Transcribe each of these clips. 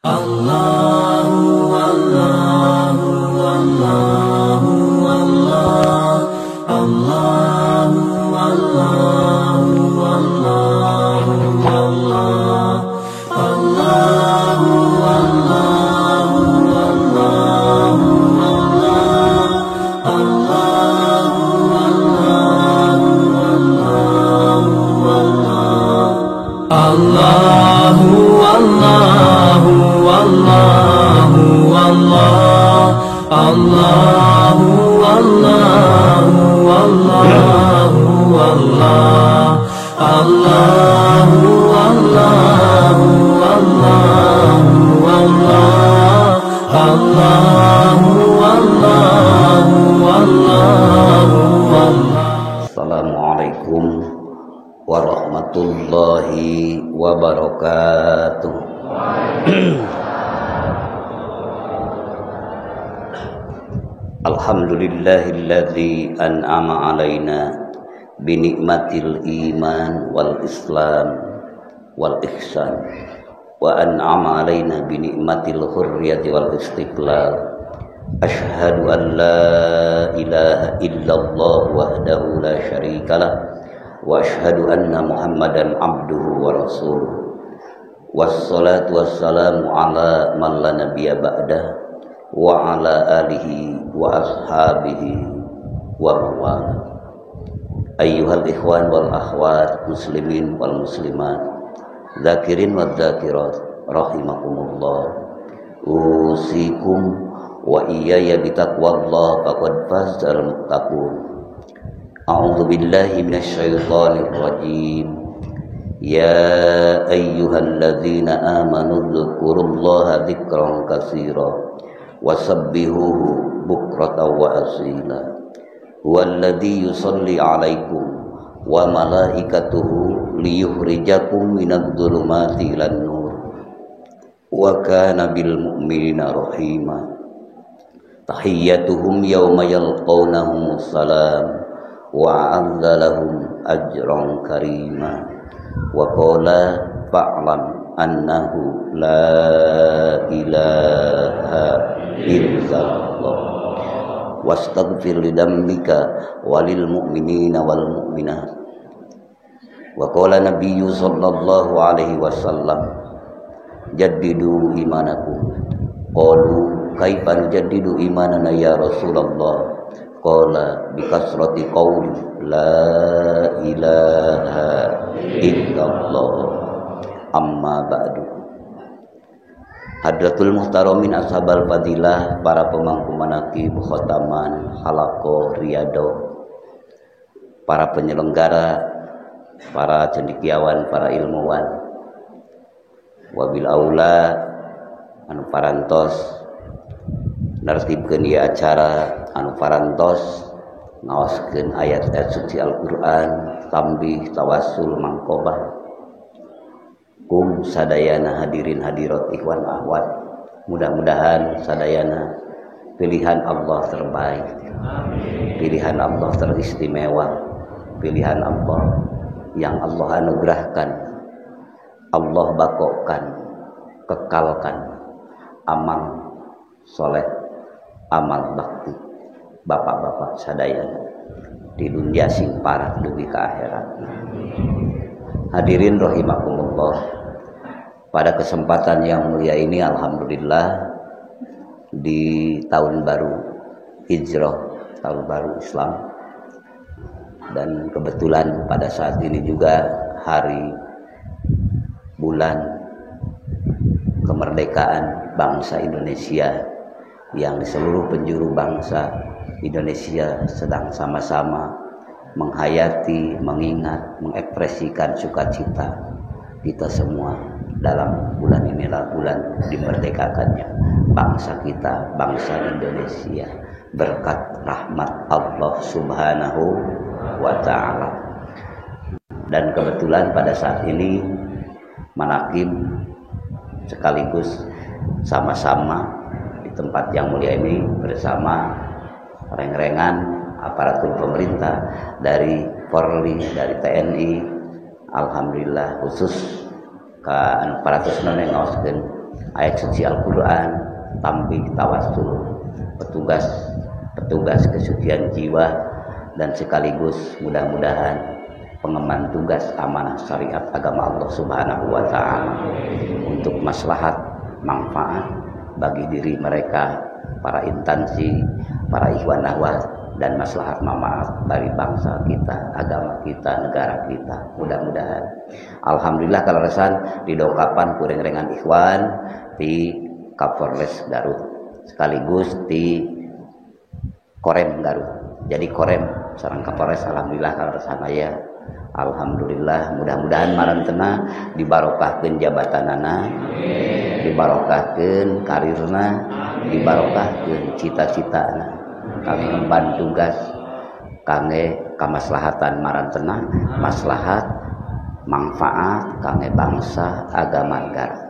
Allahu Allahu Allahu Allah Allahu Allahu Allahu Allah Allahu Allahu Allahu Allahu Allahu Allahu Assalamualaikum warahmatullahi wabarakatuh. Alhamdulillahilladzi an'ama alaina binikmatil iman wal islam wal ihsan wa an'ama alaina binikmatil hurriyati wal istiqlal. Ashhadu an la ilaha illallah wahdahu la syarikalah wa ashhadu anna muhammadan abduhu wa rasuluh. Wassalatu wassalamu ala man la nabiyya ba'dah wa ala alihi wa ashabihi wa mawala. Ayyuhal ikhwan wal akhwat muslimin wal muslimat, dzakirin wa dzakirat rahimakumullah. Usikum wa iyaya bitaqwallah faqad fazal muttaqun. A'udzu billahi minasyaitonir rajim. Ya ayyuhalladzina amanu dzkurullaha dzikran katsira wasabbihuhu bukratan wa asila. Huwallazi yusalli 'alaikum wa malaikatuhu liyukhrijakum minadh-dhulumati ilan nur wa kana bil mu'minina rahima. Tahiyyatuhum yawma yalqawnahu salam wa a'adza lahum ajran karima. Wa qala fa'lam annahu la ilaha illallah wastaghfir lidambika walil mu'minina wal mu'minat. Wa qala nabiyyu sallallahu alaihi wasallam jaddidu imanakum. Qalu kaifa nujaddidu imanana ya Rasulullah? Qala bikasrati qawli la ilaha illallah. Amma ba'du. Hadratul muhtaramin ashabal fadilah, para pemangku manaqib khotaman halaqah riyadhah, para penyelenggara, para cendekiawan, para ilmuwan, wabil aula anu parantos nartibkeun ieu acara, anu parantos ngaoskeun ayat-ayat suci Al-Qur'an, tambih tawassul mangkobah. Kum sadayana hadirin hadirat ikhwan akhwat, mudah-mudahan sadayana pilihan Allah terbaik, pilihan Allah teristimewa, pilihan Allah yang Allah anugerahkan, Allah bakokkan, kekalkan amal soleh, amal bakti bapak-bapak sadayana di dunia sing parah dugi ke akhirat. Hadirin rahimakumullah, pada kesempatan yang mulia ini alhamdulillah di tahun baru Hijrah, tahun baru Islam, dan kebetulan pada saat ini juga hari bulan kemerdekaan bangsa Indonesia, yang di seluruh penjuru bangsa Indonesia sedang sama-sama menghayati, mengingat, mengekspresikan sukacita kita semua dalam bulan inilah bulan dimerdekakannya bangsa kita, bangsa Indonesia, berkat rahmat Allah Subhanahu wa ta'ala. Dan kebetulan pada saat ini manaqib sekaligus sama-sama di tempat yang mulia ini bersama reng-rengan aparatur pemerintah dari Polri, dari TNI, alhamdulillah khusus ka aparatur yang ngaoskeun ayat suci Al-Quran, tambih tawassul, petugas kesucian jiwa, dan sekaligus mudah-mudahan pengemban tugas amanah syariat agama Allah Subhanahu wa Ta'ala untuk maslahat manfaat bagi diri mereka, para instansi, para ikhwan akhwat, dan maslahat manfaat dari bangsa kita, agama kita, negara kita. Mudah-mudahan alhamdulillah kalaresan didokapan kureng-rengan ikhwan di Kapolres Garut sekaligus di Korem Garut. Jadi Korem sareng Kapolres alhamdulillah kalaresan aya. Alhamdulillah, mudah-mudahan marantena dibarokahkeun jabatanana, dibarokahkeun karirna, dibarokahkeun cita-citana. Kami memban tugas kangge kamaslahatan marantena, maslahat manfaat kangge bangsa agama negara.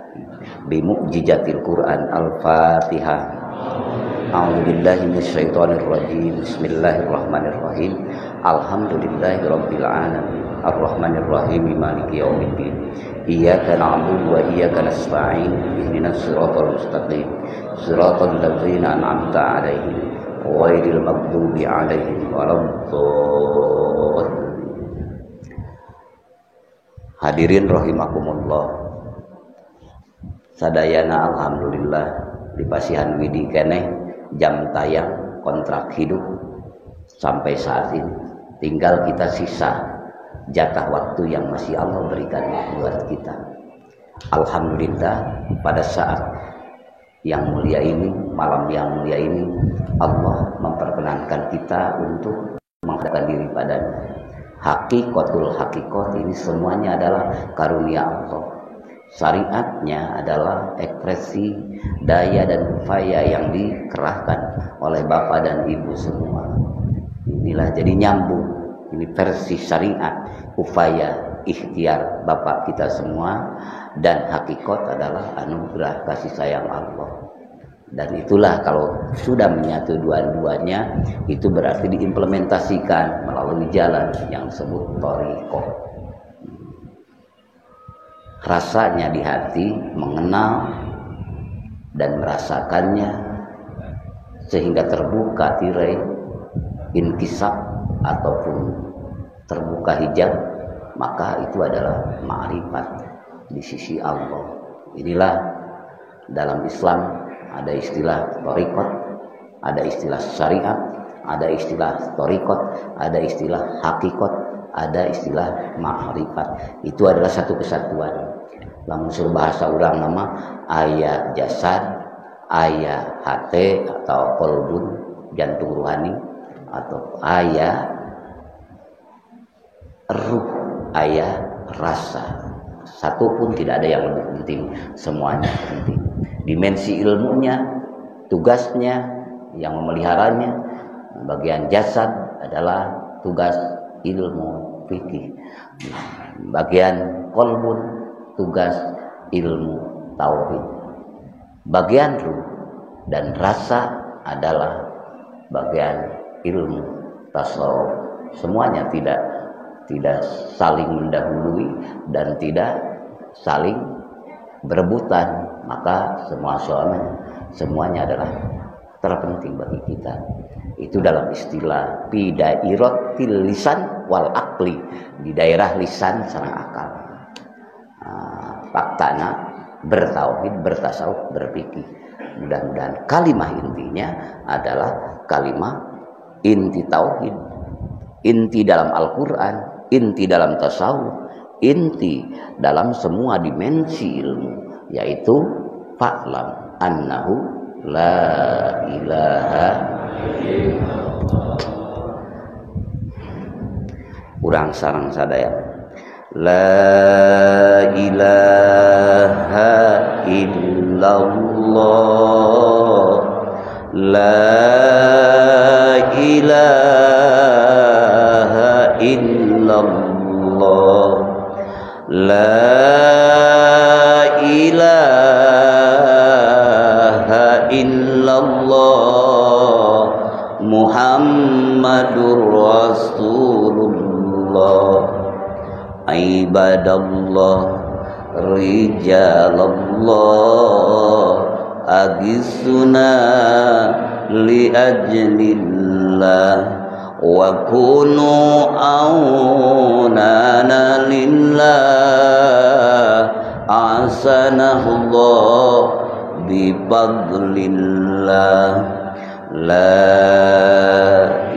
Bimukjizatil Quran Al-Fatihah. A'udzubillahi minasyaitonir rajim. Bismillahirrahmanirrahim. Alhamdulillahirabbil alamin. Arrahmanir rahim. Maliki yaumiddin. Iyyaka na'budu wa iyyaka nasta'in. Ihdinas siratal mustaqim. Siratal ladzina an'amta 'alaihim ghairil maghdubi 'alaihim waladdallin. Hadirin rahimakumullah. Sadayana alhamdulillah di Pasihan Widi keneh jam tayang kontrak hidup sampai saat ini tinggal kita sisa jatah waktu yang masih Allah berikan buat kita. Alhamdulillah pada saat yang mulia ini, malam yang mulia ini, Allah memperkenankan kita untuk menghadapkan diri padanya. Hakikatul hakikat ini semuanya adalah karunia Allah. Syariatnya adalah ekspresi daya dan upaya yang dikerahkan oleh Bapak dan Ibu semua. Inilah jadi nyambung. Ini versi syariat, upaya ikhtiar Bapak kita semua, dan hakikat adalah anugerah kasih sayang Allah. Dan itulah kalau sudah menyatu dua-duanya, itu berarti diimplementasikan melalui jalan yang disebut thariqah. Rasanya di hati mengenal dan merasakannya sehingga terbuka tirai inkisab ataupun terbuka hijab, maka itu adalah ma'rifat di sisi Allah. Inilah dalam Islam ada istilah thariqat, ada istilah syariat, ada istilah thariqat, ada istilah hakikat, ada istilah ma'rifat. Itu adalah satu kesatuan. Lamun sur bahasa urang nama aya jasad, aya hate atau kolbun, jantung ruhani, atau aya ruh, aya rasa. Satu pun tidak ada yang lebih penting, semuanya penting. Dimensi ilmunya, tugasnya, yang memeliharanya, bagian jasad adalah tugas ilmu fikih. Bagian kolbun tugas ilmu tauhid. Bagian ruh dan rasa adalah bagian ilmu tasawuf. Semuanya tidak saling mendahului dan tidak saling berebutan, maka semuanya adalah terpenting bagi kita. Itu dalam istilah bidairatil lisan wal akli, di daerah lisan sareng akal. Faktana bertauhid, bertasawuf, berfikih. Mudah-mudahan kalimah intinya adalah kalimah inti tauhid, inti dalam Al-Quran, inti dalam tasawuf, inti dalam semua dimensi ilmu, yaitu fa'lam annahu la ilaha illallah. Urang sareng sadaya, la ilaha illallah, la ilaha illallah, la ilaha illallah, Muhammadur Rasulullah. Ibadallah, rijalallah agisuna li ajlillah wa kunu aunana lillah asanahullah bifadlillah la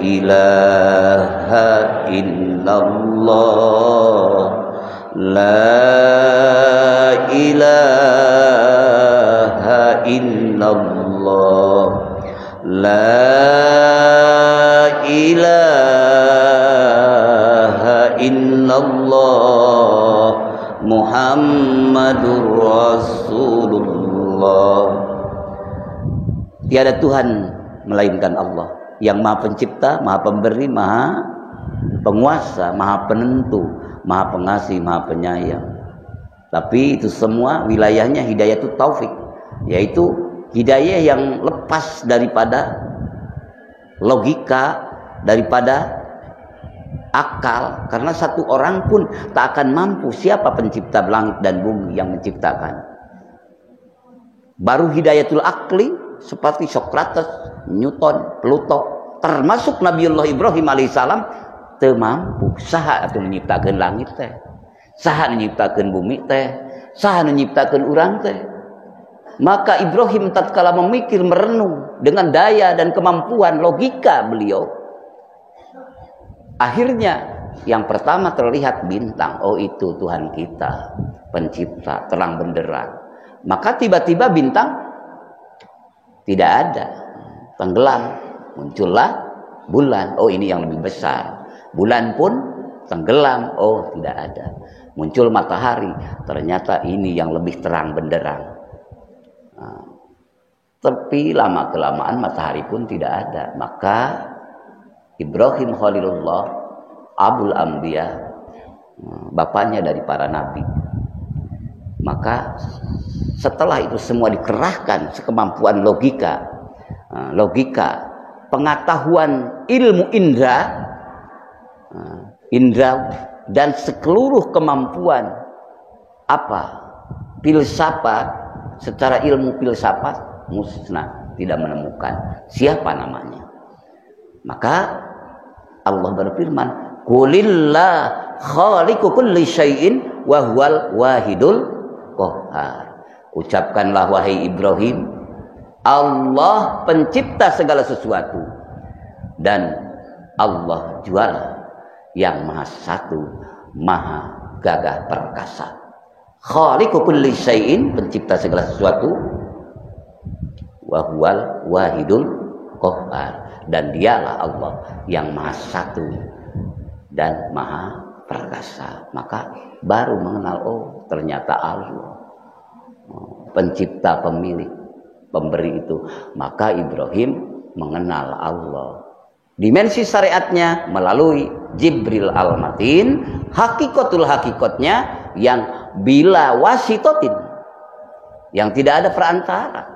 ilaha illallah la ilaha illallah la ilaha illallah Muhammadur Rasulullah. Tiada Tuhan melainkan Allah yang Maha Pencipta, Maha Pemberi, Maha Penguasa, Maha Penentu, Maha Pengasih, Maha Penyayang. Tapi itu semua wilayahnya hidayah itu taufik, yaitu hidayah yang lepas daripada logika, daripada akal, karena satu orang pun tak akan mampu. Siapa pencipta langit dan bumi yang menciptakan? Baru hidayatul akli seperti Sokrates, Newton, Pluto, termasuk Nabiullah Ibrahim alaihissalam teu mampu. Saha atuh menciptakeun langit teh, saha menciptakeun bumi teh, saha menciptakeun urang teh. Maka Ibrahim tatkala memikir, merenung dengan daya dan kemampuan logika beliau, akhirnya yang pertama terlihat bintang. Oh, itu Tuhan kita, pencipta, terang benderang. Maka tiba-tiba bintang tidak ada, tenggelam. Muncullah bulan. Oh, ini yang lebih besar. Bulan pun tenggelam. Oh, tidak ada. Muncul matahari. Ternyata ini yang lebih terang benderang. Tapi lama-kelamaan matahari pun tidak ada. Maka Ibrahim Khalilullah, Abul Anbiya, bapaknya dari para nabi. Maka setelah itu semua dikerahkan sekemampuan logika, pengetahuan ilmu indra, dan seluruh kemampuan filsafat, secara ilmu filsafat musnah, tidak menemukan siapa namanya. Maka Allah berfirman, "Qulillah khaliqu kulli syai'in wa huwal wahidul qahhar." Ucapkanlah wahai Ibrahim, Allah pencipta segala sesuatu dan Allah jualah yang maha satu, maha gagah perkasa. Khaliqu kulli syai'in, pencipta segala sesuatu, wa huwal wahidul qahhar, dan dialah Allah yang maha satu dan maha perkasa. Maka baru mengenal, oh ternyata Allah pencipta, pemilik, pemberi itu. Maka Ibrahim mengenal Allah. Dimensi syariatnya melalui Jibril al-Matin, hakikatul hakikatnya yang bila wasitotin, yang tidak ada perantara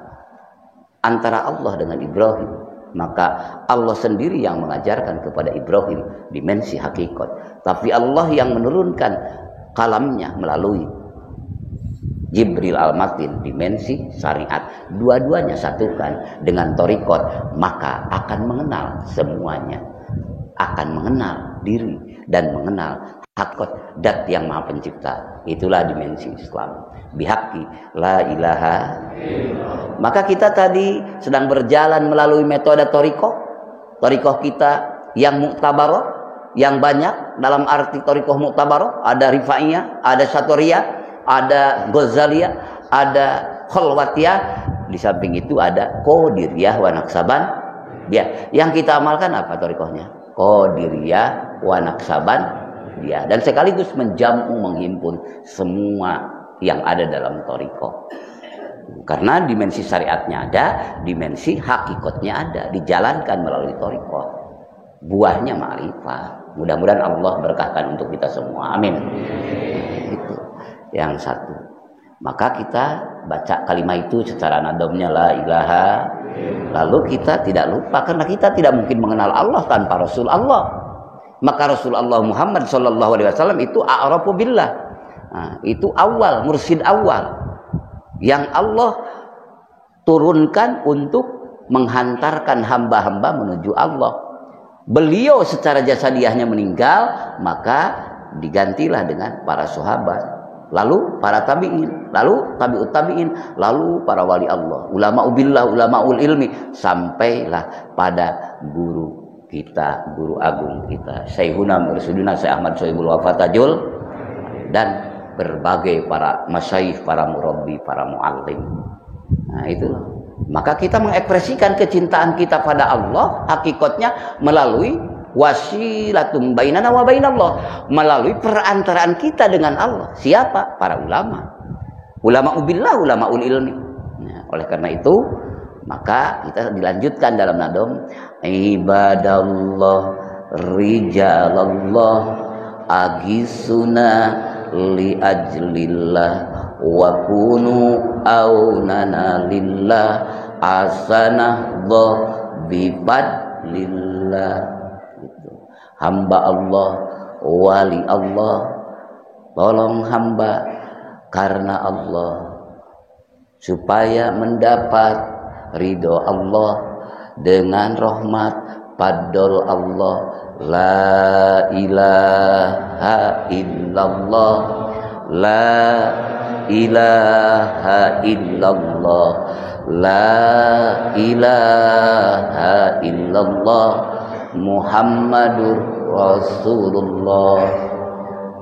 antara Allah dengan Ibrahim. Maka Allah sendiri yang mengajarkan kepada Ibrahim dimensi hakikat, tapi Allah yang menurunkan kalamnya melalui Jibril al-Matin, dimensi syariat. Dua-duanya satukan dengan thariqat, maka akan mengenal semuanya, akan mengenal diri dan mengenal hakikat zat yang maha pencipta. Itulah dimensi Islam. Bihaqqi la ilaha illallah. Maka kita tadi sedang berjalan melalui metode thariqah kita yang muktabarah, yang banyak. Dalam arti thariqah muktabarah ada Rifaiyah, ada Syatoriyah, ada Ghazaliyah, ada Khalwatiyah. Di samping itu ada Qadiriyah wa Naqsaban. Ya, yang kita amalkan apa thariqahnya? Qadiriyah wa Naqsaban. Ya, dan sekaligus menjamu, menghimpun semua yang ada dalam thariqah. Karena dimensi syariatnya ada, dimensi hakikatnya ada, dijalankan melalui thariqah. Buahnya ma'rifah. Mudah-mudahan Allah berkahkan untuk kita semua. Amin. Itu yang satu. Maka kita baca kalimat itu secara nadomnya la ilaha. Lalu kita tidak lupa, karena kita tidak mungkin mengenal Allah tanpa Rasul Allah. Maka Rasul Allah Muhammad SAW itu a'rafu billah, Nah, itu awal, mursyid awal yang Allah turunkan untuk menghantarkan hamba-hamba menuju Allah. Beliau secara jasadiahnya meninggal, maka digantilah dengan para sahabat, lalu para tabi'in, lalu tabi'ut tabi'in, lalu para wali Allah, ulama ubillah, ulama ul ilmi, sampailah pada guru kita, guru agung kita, Syekhuna Mursyiduna Syekh Ahmad Sohibul Wafatajul, dan berbagai para masyayikh, para murabbi, para muallim. Nah, itulah. Maka kita mengekspresikan kecintaan kita pada Allah hakikatnya melalui wasilatum bainana wa bainallah, melalui perantaraan kita dengan Allah. Siapa? Para ulama. Ulama ubillah, ulama ul ilmi. Nah, oleh karena itu, maka kita dilanjutkan dalam nadom ibadallah rijalallah agisuna li ajlillah wa kunu aunana lillah asanah bifadlillah. Gitu. Hamba Allah, wali Allah, tolong hamba karena Allah supaya mendapat ridho Allah dengan rahmat fadl Allah. La ilaha illallah, la ilaha illallah, la ilaha illallah Muhammadur Rasulullah.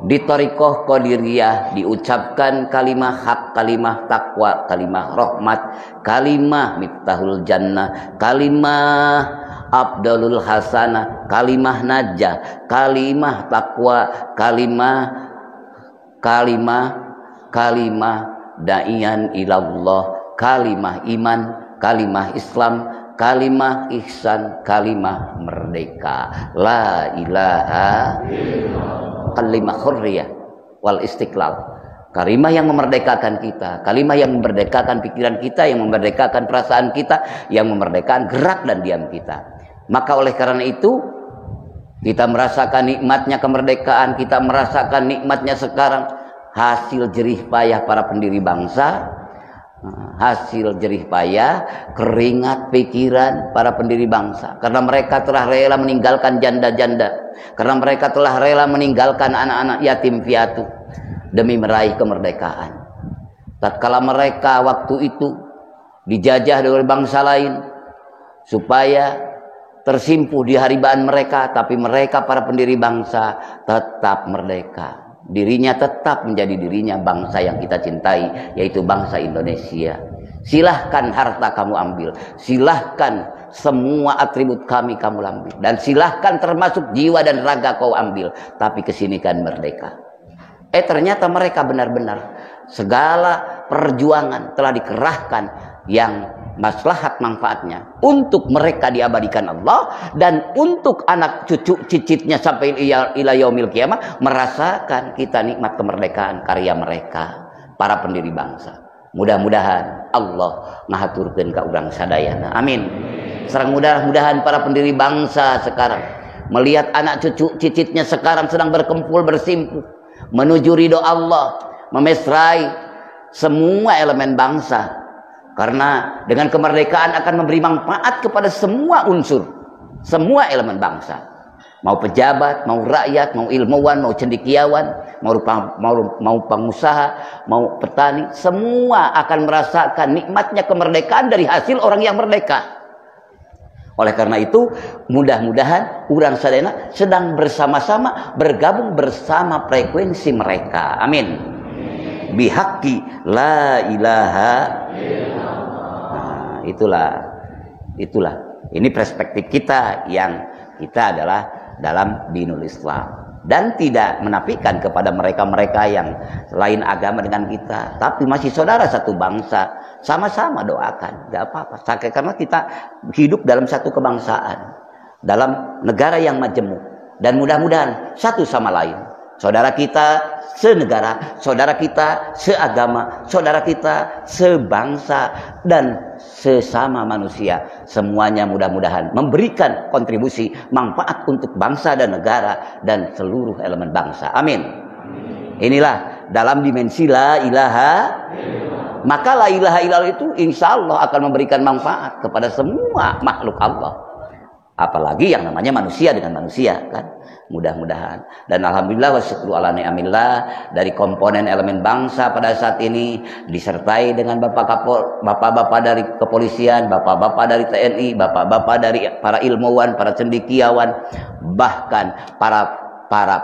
Di Thariqah Qadiriyah diucapkan kalimah hak, kalimah takwa, kalimah rahmat, kalimah miftahul jannah, kalimah Abdulul Hasanah, kalimah najah, kalimah takwa, kalimah da'iyan ilallah, kalimah iman, kalimah Islam, kalimah ihsan, kalimah merdeka. La ilaha illallah, kalimah hurriyah wal istiqlal. Kalimah yang memerdekakan kita, kalimah yang memerdekakan pikiran kita, yang memerdekakan perasaan kita, yang memerdekakan gerak dan diam kita. Maka oleh karena itu kita merasakan nikmatnya kemerdekaan, kita merasakan nikmatnya sekarang hasil jerih payah para pendiri bangsa, hasil jerih payah keringat pikiran para pendiri bangsa, karena mereka telah rela meninggalkan janda-janda, karena mereka telah rela meninggalkan anak-anak yatim piatu demi meraih kemerdekaan. Tatkala mereka waktu itu dijajah oleh bangsa lain supaya tersimpuh di haribaan mereka, tapi mereka para pendiri bangsa tetap merdeka. Dirinya tetap menjadi dirinya bangsa yang kita cintai, yaitu bangsa Indonesia. Silahkan harta kamu ambil, silahkan semua atribut kami kamu ambil, dan silahkan termasuk jiwa dan raga kau ambil, tapi kesinikan merdeka. Ternyata mereka benar-benar segala perjuangan telah dikerahkan yang maslahat manfaatnya untuk mereka diabadikan Allah, dan untuk anak cucu cicitnya sampai ila yaumil qiyamah merasakan kita nikmat kemerdekaan karya mereka para pendiri bangsa. Mudah-mudahan Allah ngahaturkeun ka urang sadayana. Amin. Sareng mudah-mudahan para pendiri bangsa sekarang melihat anak cucu cicitnya sekarang sedang berkumpul bersimpuh menuju ridho Allah, memesrai semua elemen bangsa. Karena dengan kemerdekaan akan memberi manfaat kepada semua unsur, semua elemen bangsa. Mau pejabat, mau rakyat, mau ilmuwan, mau cendekiawan, mau pengusaha, mau petani, semua akan merasakan nikmatnya kemerdekaan dari hasil orang yang merdeka. Oleh karena itu, mudah-mudahan urang sadayana sedang bersama-sama bergabung bersama frekuensi mereka. Amin. Bihaqqi la ilaha illallah. Itulah. Ini perspektif kita yang kita adalah dalam dinul Islam. Dan tidak menafikan kepada mereka-mereka yang lain agama dengan kita, tapi masih saudara satu bangsa, sama-sama doakan, gak apa-apa. Karena kita hidup dalam satu kebangsaan, dalam negara yang majemuk, dan mudah-mudahan satu sama lain, saudara kita senegara, saudara kita seagama, saudara kita sebangsa, dan sesama manusia, semuanya mudah-mudahan memberikan kontribusi manfaat untuk bangsa dan negara dan seluruh elemen bangsa. Amin. Inilah dalam dimensi la ilaha. Maka la ilaha illallah itu insya Allah akan memberikan manfaat kepada semua makhluk Allah. Apalagi yang namanya manusia dengan manusia kan. Mudah-mudahan. Dan alhamdulillah wa syukru ala ni'amillah, dari komponen elemen bangsa pada saat ini disertai dengan bapak-bapak dari kepolisian, bapak-bapak dari TNI, bapak-bapak dari para ilmuwan, para cendekiawan, bahkan para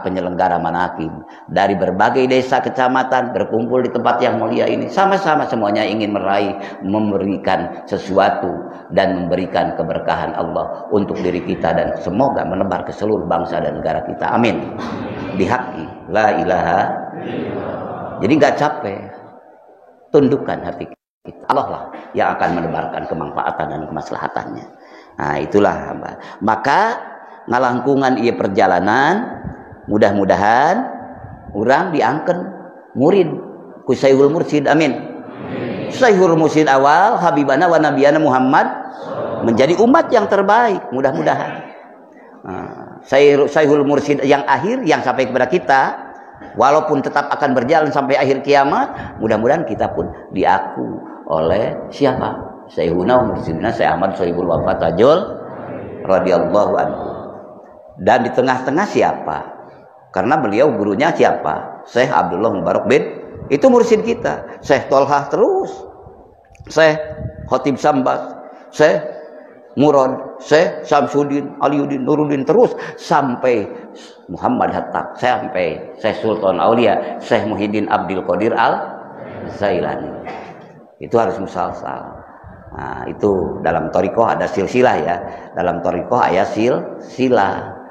penyelenggara manakim dari berbagai desa kecamatan berkumpul di tempat yang mulia ini, sama-sama semuanya ingin memberikan sesuatu dan memberikan keberkahan Allah untuk diri kita dan semoga menebar ke seluruh bangsa dan negara kita. Amin. Bihaqi la ilaha. Jadi nggak capek, tundukkan hati kita. Allah lah yang akan menebarkan kemanfaatan dan kemaslahatannya. Nah itulah hamba. Maka ngalangkungan ia perjalanan, mudah-mudahan orang diangken murid ku Syekhul Mursyid. Amin. Syekhul Mursyid awal habibana wa nabiyana Muhammad menjadi umat yang terbaik, mudah-mudahan. Syekhul Mursyid yang akhir yang sampai kepada kita, walaupun tetap akan berjalan sampai akhir kiamat, mudah-mudahan kita pun diaku oleh siapa? Syekhuna Mursyidina Syekh Ahmad Shahibul Wafat Tajul radhiyallahu anhu. Dan di tengah-tengah siapa? Karena beliau gurunya siapa? Syekh Abdullah Mubarak bin, itu mursyid kita. Syekh Tolhah terus, Syekh Khotib Sambat, Syekh Murad, Syekh Samsudin, Aliuddin, Nuruddin, terus sampai Muhammad Hatta, sampai Syekh Sultan Aulia, Syekh Muhyiddin Abdul Qadir Al-Zailani. Itu harus musalsal. Nah, itu dalam thariqah ada silsilah ya. Dalam thariqah ada silsilah.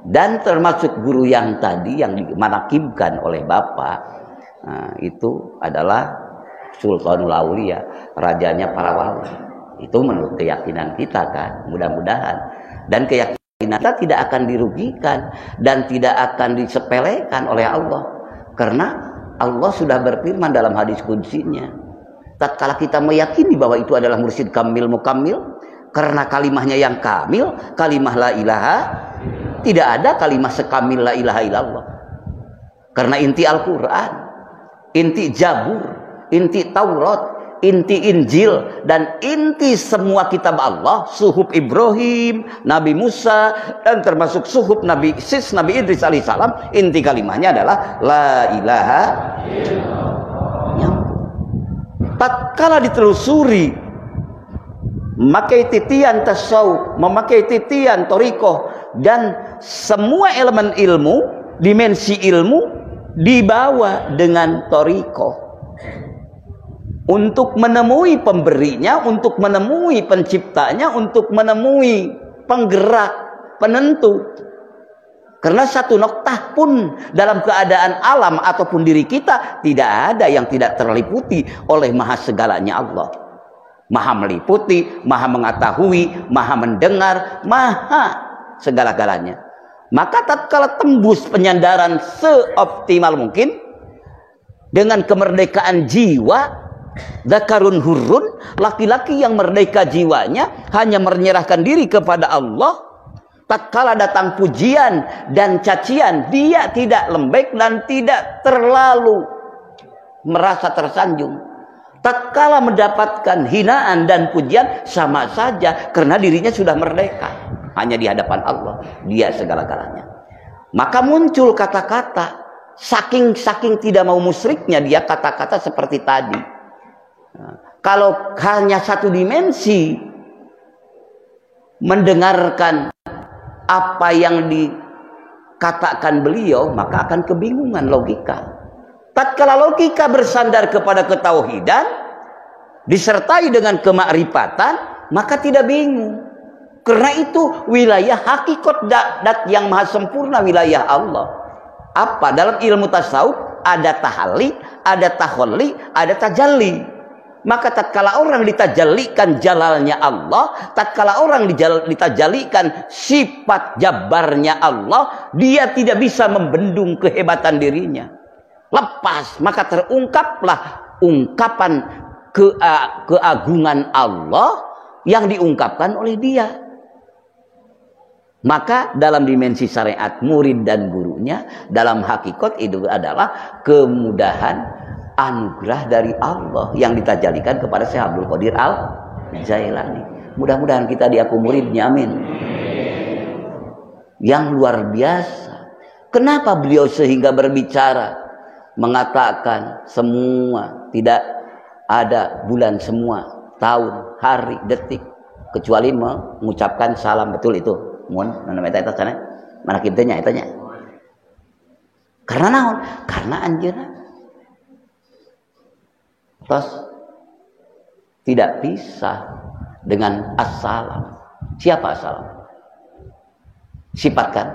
Dan termasuk guru yang tadi yang dimanakibkan oleh Bapak, nah, itu adalah Sultanul Aulia, rajanya para wali. Itu menurut keyakinan kita kan, mudah-mudahan. Dan keyakinan kita tidak akan dirugikan dan tidak akan disepelekan oleh Allah. Karena Allah sudah berfirman dalam hadis qudsinya, tatkala kita meyakini bahwa itu adalah mursyid kamil mukamil, karena kalimahnya yang kamil, kalimah la ilaha, tidak ada kalimah sekamil la ilaha illallah. Karena inti Al-Quran, inti Jabur, inti Taurat, inti Injil, dan inti semua kitab Allah, suhuf Ibrahim, Nabi Musa, dan termasuk suhuf Nabi Idris alaihissalam, inti kalimahnya adalah la ilaha illallah. Tatkala ditelusuri, memakai titian tasawuf, memakai titian thariqah, dan semua elemen ilmu, dimensi ilmu dibawa dengan thariqah untuk menemui pemberinya, untuk menemui penciptanya, untuk menemui penggerak, penentu. Karena satu noktah pun dalam keadaan alam ataupun diri kita tidak ada yang tidak terliputi oleh maha segalanya Allah. Maha meliputi, maha mengetahui, maha mendengar, maha segala-galanya. Maka tatkala tembus penyandaran seoptimal mungkin dengan kemerdekaan jiwa, zakarun hurrun, laki-laki yang merdeka jiwanya hanya menyerahkan diri kepada Allah. Tatkala datang pujian dan cacian, dia tidak lembek dan tidak terlalu merasa tersanjung. Tatkala mendapatkan hinaan dan pujian, sama saja karena dirinya sudah merdeka. Hanya di hadapan Allah dia segala-galanya. Maka muncul kata-kata, saking tidak mau musyriknya dia kata-kata seperti tadi. Kalau hanya satu dimensi mendengarkan apa yang dikatakan beliau, maka akan kebingungan logika. Tatkala logika bersandar kepada ketauhidan disertai dengan kemakrifatan, maka tidak bingung. Karena itu wilayah hakikat dat yang maha sempurna, wilayah Allah. Apa? Dalam ilmu tasawuf ada tahalli, ada taholli, ada tajalli. Maka tatkala orang ditajallikan jalalnya Allah, tatkala orang ditajallikan sifat jabarnya Allah, dia tidak bisa membendung kehebatan dirinya. Lepas, maka terungkaplah ungkapan keagungan Allah yang diungkapkan oleh dia. Maka dalam dimensi syariat murid dan gurunya, dalam hakikat itu adalah kemudahan anugerah dari Allah yang ditajalikan kepada Syekh Abdul Qadir Al-Jailani. Mudah-mudahan kita diaku muridnya, amin. Yang luar biasa. Kenapa beliau sehingga berbicara mengatakan semua, tidak ada bulan semua, tahun, hari, detik, kecuali mengucapkan salam. Betul itu? Mohon namanya sana. Mana kitanya itanya? Karena naon? Karena anjeunna. Terus tidak bisa dengan assalam. Siapa assalam? Sifatkan.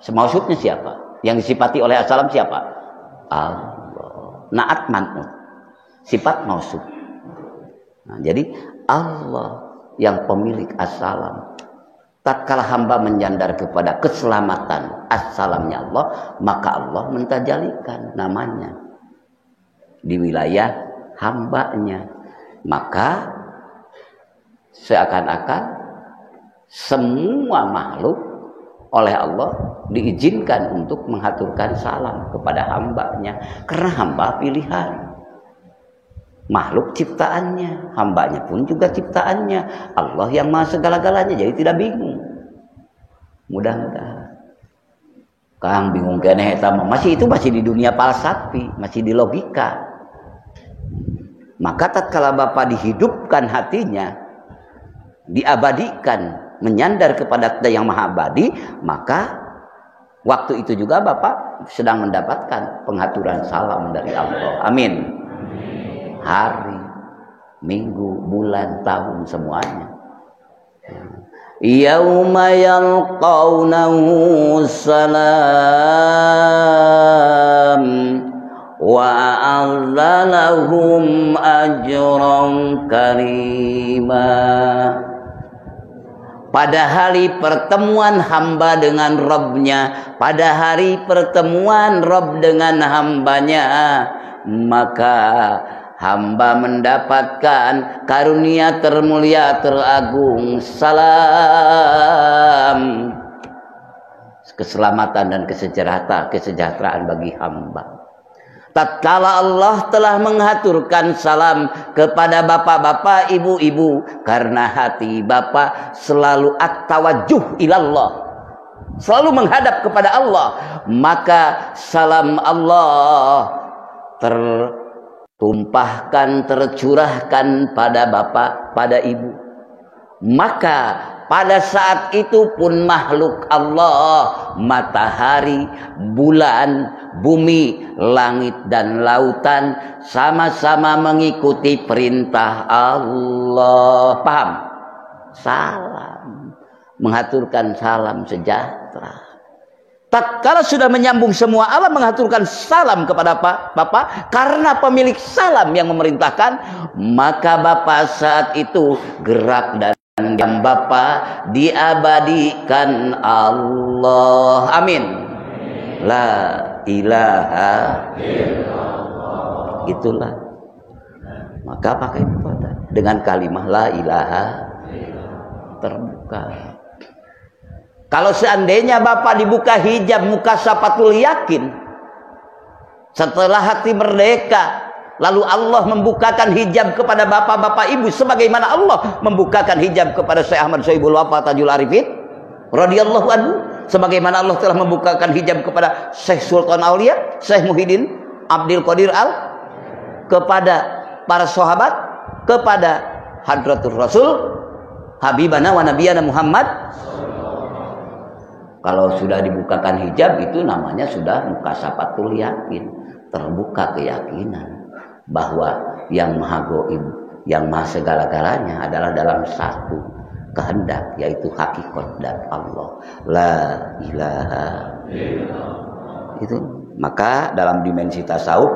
Maksudnya siapa? Yang disifati oleh assalam siapa? Allah. Naat man'ut. Sifat mausuf. Nah, jadi Allah yang pemilik assalam. Tatkala hamba menyandar kepada keselamatan assalamnya Allah, maka Allah mentajalikan namanya di wilayah hambanya. Maka seakan-akan semua makhluk oleh Allah diizinkan untuk menghaturkan salam kepada hambanya, karena hamba pilihan. Makhluk ciptaannya, hambanya pun juga ciptaannya. Allah yang maha segala-galanya, jadi tidak bingung. Mudah-mudahan. Kang bingung keneh eta masih di dunia falsafi, masih di logika. Maka tatkala Bapak dihidupkan hatinya, diabadikan, menyandar kepada yang maha abadi, maka waktu itu juga Bapak sedang mendapatkan penghaturan salam dari Allah. Amin. Hari, minggu, bulan, tahun, semuanya. Yauma yalqawnahu salam wa a'adzalahum ajran karima. Pada hari pertemuan hamba dengan Rabbnya, pada hari pertemuan Rabb dengan hambanya, maka hamba mendapatkan karunia termulia teragung, salam, keselamatan dan kesejahteraan bagi hamba. Tatkala Allah telah menghaturkan salam kepada bapak-bapak, ibu-ibu, karena hati bapak selalu at-tawajjuh ilallah, selalu menghadap kepada Allah, maka salam Allah tertumpahkan, tercurahkan pada bapak, pada ibu. Maka pada saat itu pun makhluk Allah, matahari, bulan, bumi, langit dan lautan sama-sama mengikuti perintah Allah. Paham? Salam, menghaturkan salam sejahtera. Tatkala sudah menyambung semua alam, mengaturkan salam kepada Bapak, karena pemilik salam yang memerintahkan, maka Bapak saat itu gerak dan Bapak diabadikan Allah. Amin. La ilaha illallah. Itulah. Maka pakai dengan kalimat la ilaha terbuka. Kalau seandainya Bapak dibuka hijab muka sapatul yakin, setelah hati merdeka, lalu Allah membukakan hijab kepada bapak-bapak ibu, sebagaimana Allah membukakan hijab kepada Syekh Ahmad Sohibul Wafa Tajul Arifin radhiyallahu anhu, sebagaimana Allah telah membukakan hijab kepada Syekh Sultan Aulia, Syekh Muhyiddin Abdul Qadir Al, kepada para sahabat, kepada Hadratur Rasul Habibana wa Nabiyana Muhammad. Kalau sudah dibukakan hijab, itu namanya sudah mukasafatul yakin, terbuka keyakinan bahwa yang maha goib, yang maha segala-galanya adalah dalam satu kehendak, yaitu hakikat dan Allah. La ilaha illallah. Itu. Maka dalam dimensi tasawuf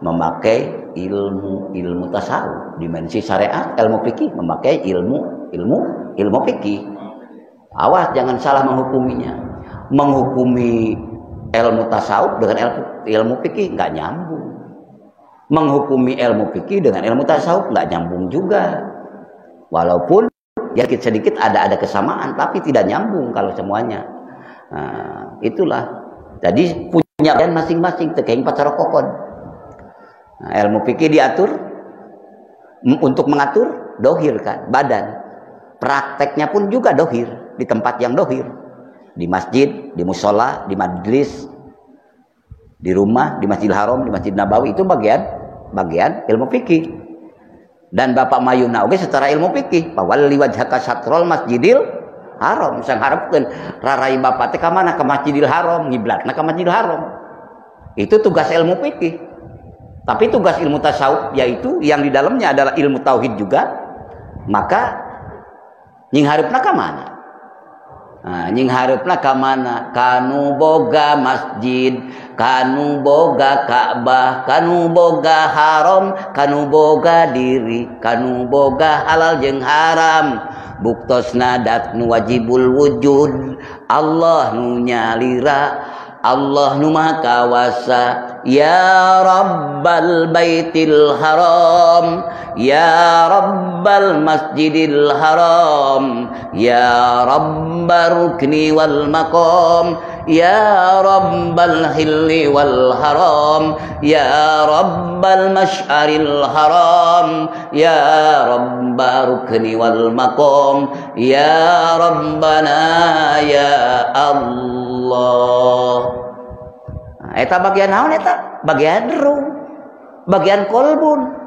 memakai ilmu tasawuf, dimensi syariat, ilmu fikih memakai ilmu fikih. Awas jangan salah menghukuminya. Menghukumi ilmu tasawuf dengan ilmu fikih nggak nyambung. Menghukumi ilmu fikih dengan ilmu tasawuf nggak nyambung juga. Walaupun ya sedikit ada kesamaan, tapi tidak nyambung kalau semuanya. Nah, itulah. Jadi punya bagian masing-masing tekeng pacar kokon. Nah, ilmu fikih diatur untuk mengatur dohir kan, badan. Prakteknya pun juga dohir di tempat yang dohir, di masjid, di musola, di majlis, di rumah, di Masjidil Haram, di Masjid Nabawi, itu bagian ilmu fikih. Dan Bapak mayuna oge secara ilmu fikih, pawalli wajhaka satrul Masjidil Haram, sang harapkeun rarai bapak teh ka mana? Ka Masjidil Haram, ngiblatna ka Masjidil Haram. Itu tugas ilmu fikih. Tapi tugas ilmu tasawuf yaitu yang di dalamnya adalah ilmu tauhid juga, maka nying harupna ka mana? Nah, nying harupna ka mana? Kanu boga masjid, kanu boga Ka'bah, kanu boga haram, kanu boga diri, kanu boga halal jeung haram. Buktosna dat nu wajibul wujud, Allah nu nyalira, Allah nu maha kawasa. Ya Rabbal Baitil Haram, ya Rabbal Masjidil Haram, ya Rabbal Rukni wal Maqam, ya Rabbal Hilli wal Haram, ya Rabbal Mash'aril Haram, ya Rabbal Rukni wal Maqam, ya Rabbana ya Allah. Eta bagian naon eta? Bagian ruh, bagian kolbun.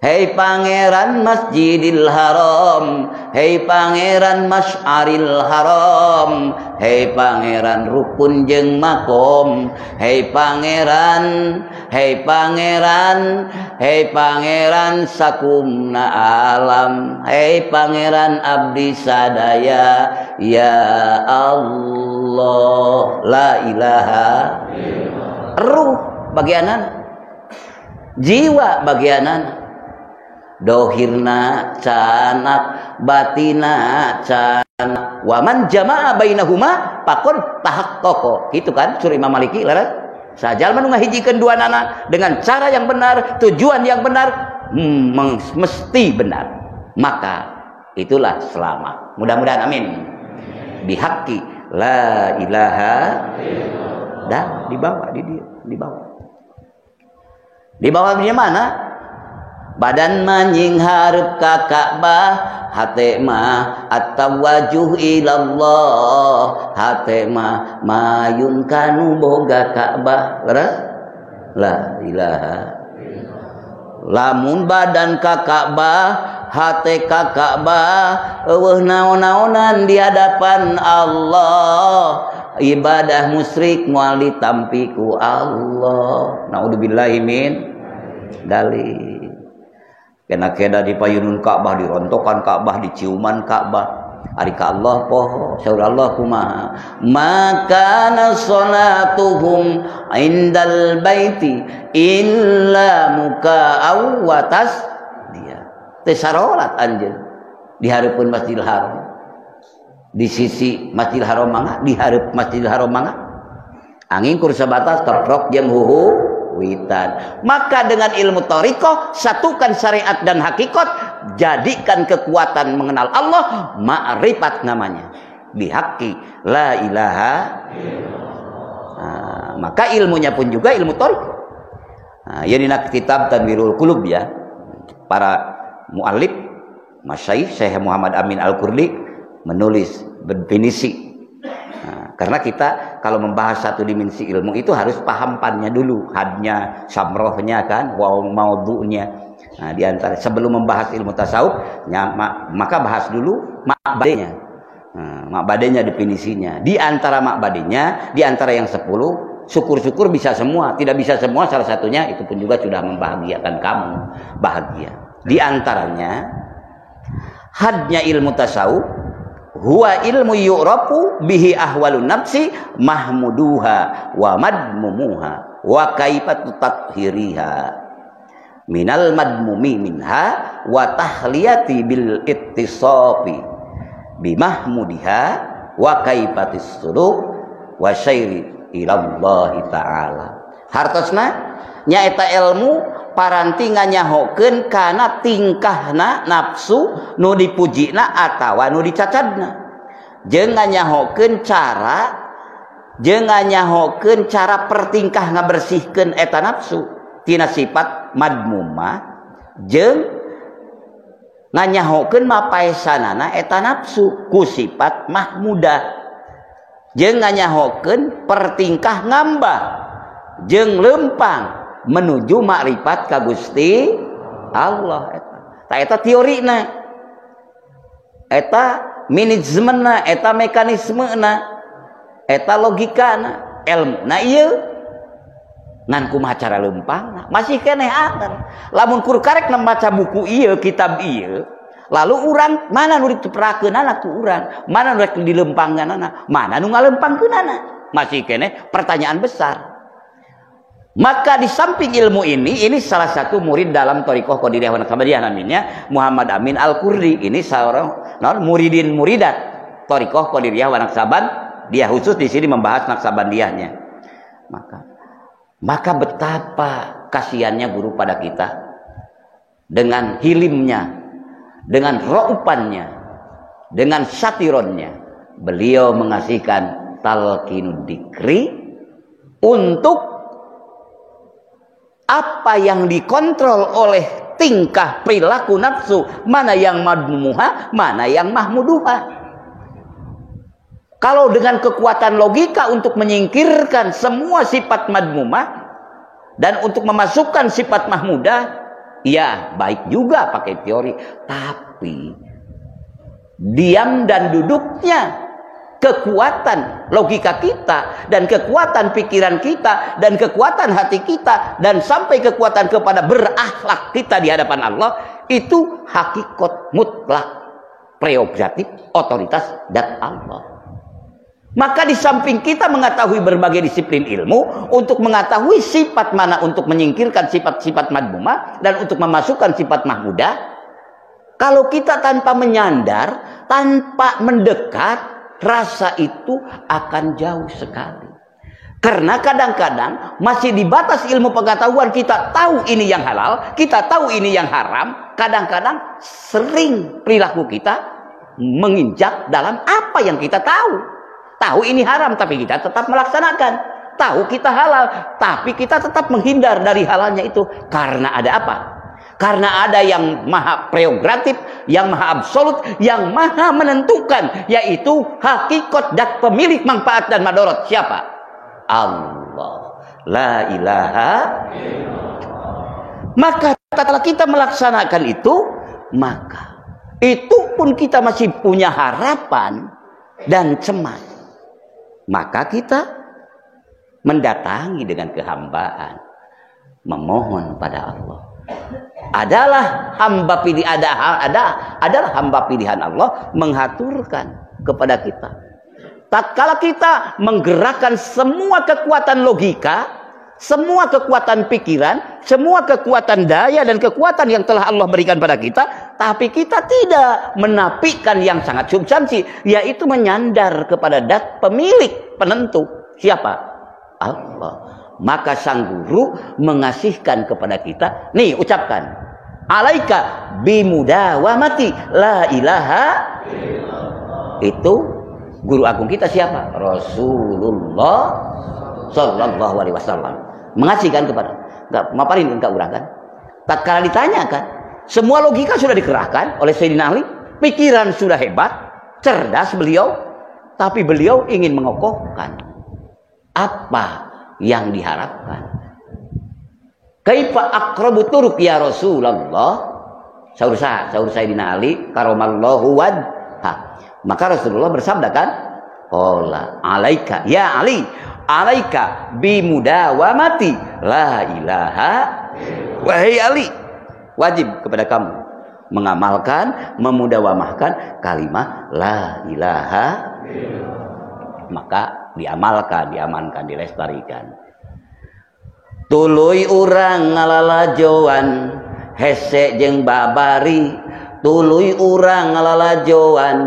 Hei pangeran Masjidil Haram, hei pangeran Masy'aril Haram, hei pangeran rukun jeung makom, hei pangeran, hei pangeran, hei pangeran sakumna alam, hei pangeran abdi sadaya, ya Allah, la ilaha illallah. Ruh bagianan, jiwa bagianan, dohirna canak, batina canak, waman jama'a bainahuma faqad tahaqqaqa. Gitu kan surah Imam Maliki larat. Sajal manu ngahijikeun dua nana dengan cara yang benar, tujuan yang benar, mesti benar. Maka itulah selamat. Mudah-mudahan amin. Bihaqqi la ilaha illallah. Dan dibawa dibawa. Dibawa di mana? Badan manying hareup ka Ka'bah, hate mah at-tawajjuh ilallah, hate mah mayun kanu boga Ka'bah. La ilaha illallah. Lamun badan ka Ka'bah, hate ka Ka'bah, eueuh naon-naonan di hadapan Allah. Ibadah musyrik moal ditampi ku Allah. Naudzubillahi min dzalik. Kena di payunun Ka'bah, dirontokan Ka'bah, diciuman Ka'bah. Ari ka Allah poho, saur Allah kumaha? Maka salatuhum indal baiti illa muka'aw wa tasdiya. Teu sarolat anjeun di hareupeun Masjidil Haram. Di sisi Masjidil Haram mangga, di hareup Masjidil Haram mangga. Angin kur sabatas keprok jeung huhu witan. Maka dengan ilmu thariqah satukan syariat dan hakikat, jadikan kekuatan mengenal Allah ma'rifat namanya. Bihaqqi la ilaha illallah. Maka ilmunya pun juga ilmu thariqah. Ya dina kitab Tanwirul Qulub ya. Para muallif Masyaikh Syekh Muhammad Amin Al-Qurdi menulis definisi. Karena kita kalau membahas satu dimensi ilmu itu harus paham pannya dulu, hadnya, samrohnya kan, maudhu'nya. Nah, di antara sebelum membahas ilmu tasawuf, maka bahas dulu makbadenya. Makbadenya definisinya. Di antara makbadenya, di antara yang 10, syukur-syukur bisa semua, tidak bisa semua salah satunya itu pun juga sudah membahagiakan kamu, bahagia. Di antaranya hadnya ilmu tasawuf huwa ilmu yu'rafu bihi ahwalun nafsi mahmuduha wa madmumuha wa kaifatu tathhiriha minal madmumi minha wa tahliyati bil ittisafi bimahmudiha wa kaifatis suluk wa syairi ilallahi ta'ala. Hartosna nyaeta ilmu paranti nganyahokeun kana tingkahna nafsu nu dipujina atawa nu dicacadna. Jeung nganyahokeun cara pertingkah ngabersihkeun eta nafsu tina sifat madmumah jeung nganyahokeun mapaesanana eta nafsu ku sifat mahmudah jeung nganyahokeun pertingkah ngambah jeung lempang menuju makrifat ka Gusti Allah eta teorina eta manajemenna eta mekanismena eta logikana ilmuna ieu ngan kumaha cara lempang masih keneh akan lamun kur karek membaca buku ieu kitab ieu lalu urang mana nu diteprakeunana ku urang mana nu dilempangkeunana mana nu ngalempangkeunana masih keneh pertanyaan besar. Maka di samping ilmu ini salah satu murid dalam Thariqah Qadiriyah wa Naqsabandiyah namanya Muhammad Amin Al-Qurri. Ini seorang muridin muridat Thariqah Qadiriyah wa Naqsabandiyah, khusus di sini membahas Naqsabandiyahnya. Maka betapa kasihannya guru pada kita dengan hilimnya, dengan raupannya, dengan satironnya. Beliau mengasihkan talqinud dzikri untuk apa yang dikontrol oleh tingkah perilaku nafsu, mana yang madmumuha, mana yang mahmuduha. Kalau dengan kekuatan logika untuk menyingkirkan semua sifat madmumah dan untuk memasukkan sifat mahmudah, ya baik juga pakai teori. Tapi diam dan duduknya kekuatan logika kita dan kekuatan pikiran kita dan kekuatan hati kita dan sampai kekuatan kepada berakhlak kita di hadapan Allah, itu hakikat mutlak prerogatif otoritas dan Allah. Maka di samping kita mengetahui berbagai disiplin ilmu untuk mengetahui sifat mana untuk menyingkirkan sifat-sifat madmumah dan untuk memasukkan sifat mahmudah, kalau kita tanpa menyandar, tanpa mendekat, rasa itu akan jauh sekali. Karena kadang-kadang masih di batas ilmu pengetahuan kita tahu ini yang halal, kita tahu ini yang haram. Kadang-kadang sering perilaku kita menginjak dalam apa yang kita tahu. Tahu ini haram tapi kita tetap melaksanakan. Tahu kita halal tapi kita tetap menghindar dari halalnya itu. Karena ada apa? Karena ada yang maha prerogatif, yang maha absolut, yang maha menentukan, yaitu hakikat dan pemilik manfaat dan madarat. Siapa? Allah. La ilaha illallah. Maka setelah kita melaksanakan itu, maka itu pun kita masih punya harapan dan cemas. Maka kita mendatangi dengan kehambaan, memohon pada Allah. Adalah hamba pilihan Allah menghaturkan kepada kita. Tatkala kita menggerakkan semua kekuatan logika, semua kekuatan pikiran, semua kekuatan daya dan kekuatan yang telah Allah berikan pada kita, tapi kita tidak menafikan yang sangat substansi, yaitu menyandar kepada dat pemilik penentu. Siapa? Allah. Maka sang guru mengasihkan kepada kita, nih ucapkan, alaika bimudawamati la ilaha illallah. Itu guru agung kita siapa? Rasulullah sallallahu alaihi wasallam. Mengasihkan kepada, enggak maparin enggak urang kan? Tatkala ditanyakan, semua logika sudah dikerahkan oleh Sayyidina Ali, pikiran sudah hebat, cerdas beliau, tapi beliau ingin mengokohkan apa yang diharapkan. Kaifa aqrabu turuq ya Rasulullah? Saur Sayyidina Ali karamallahu wajha. Maka Rasulullah bersabda kan, qala alaika ya Ali, alaika bimudawamati la ilaha. Wahai Ali, wajib kepada kamu mengamalkan, memudawamahkan kalimat la ilaha. Maka diamalkan, diamankan, dilestarikan. Tuluy urang ngalalajoan hese jeung babari, tuluy urang ngalalajoan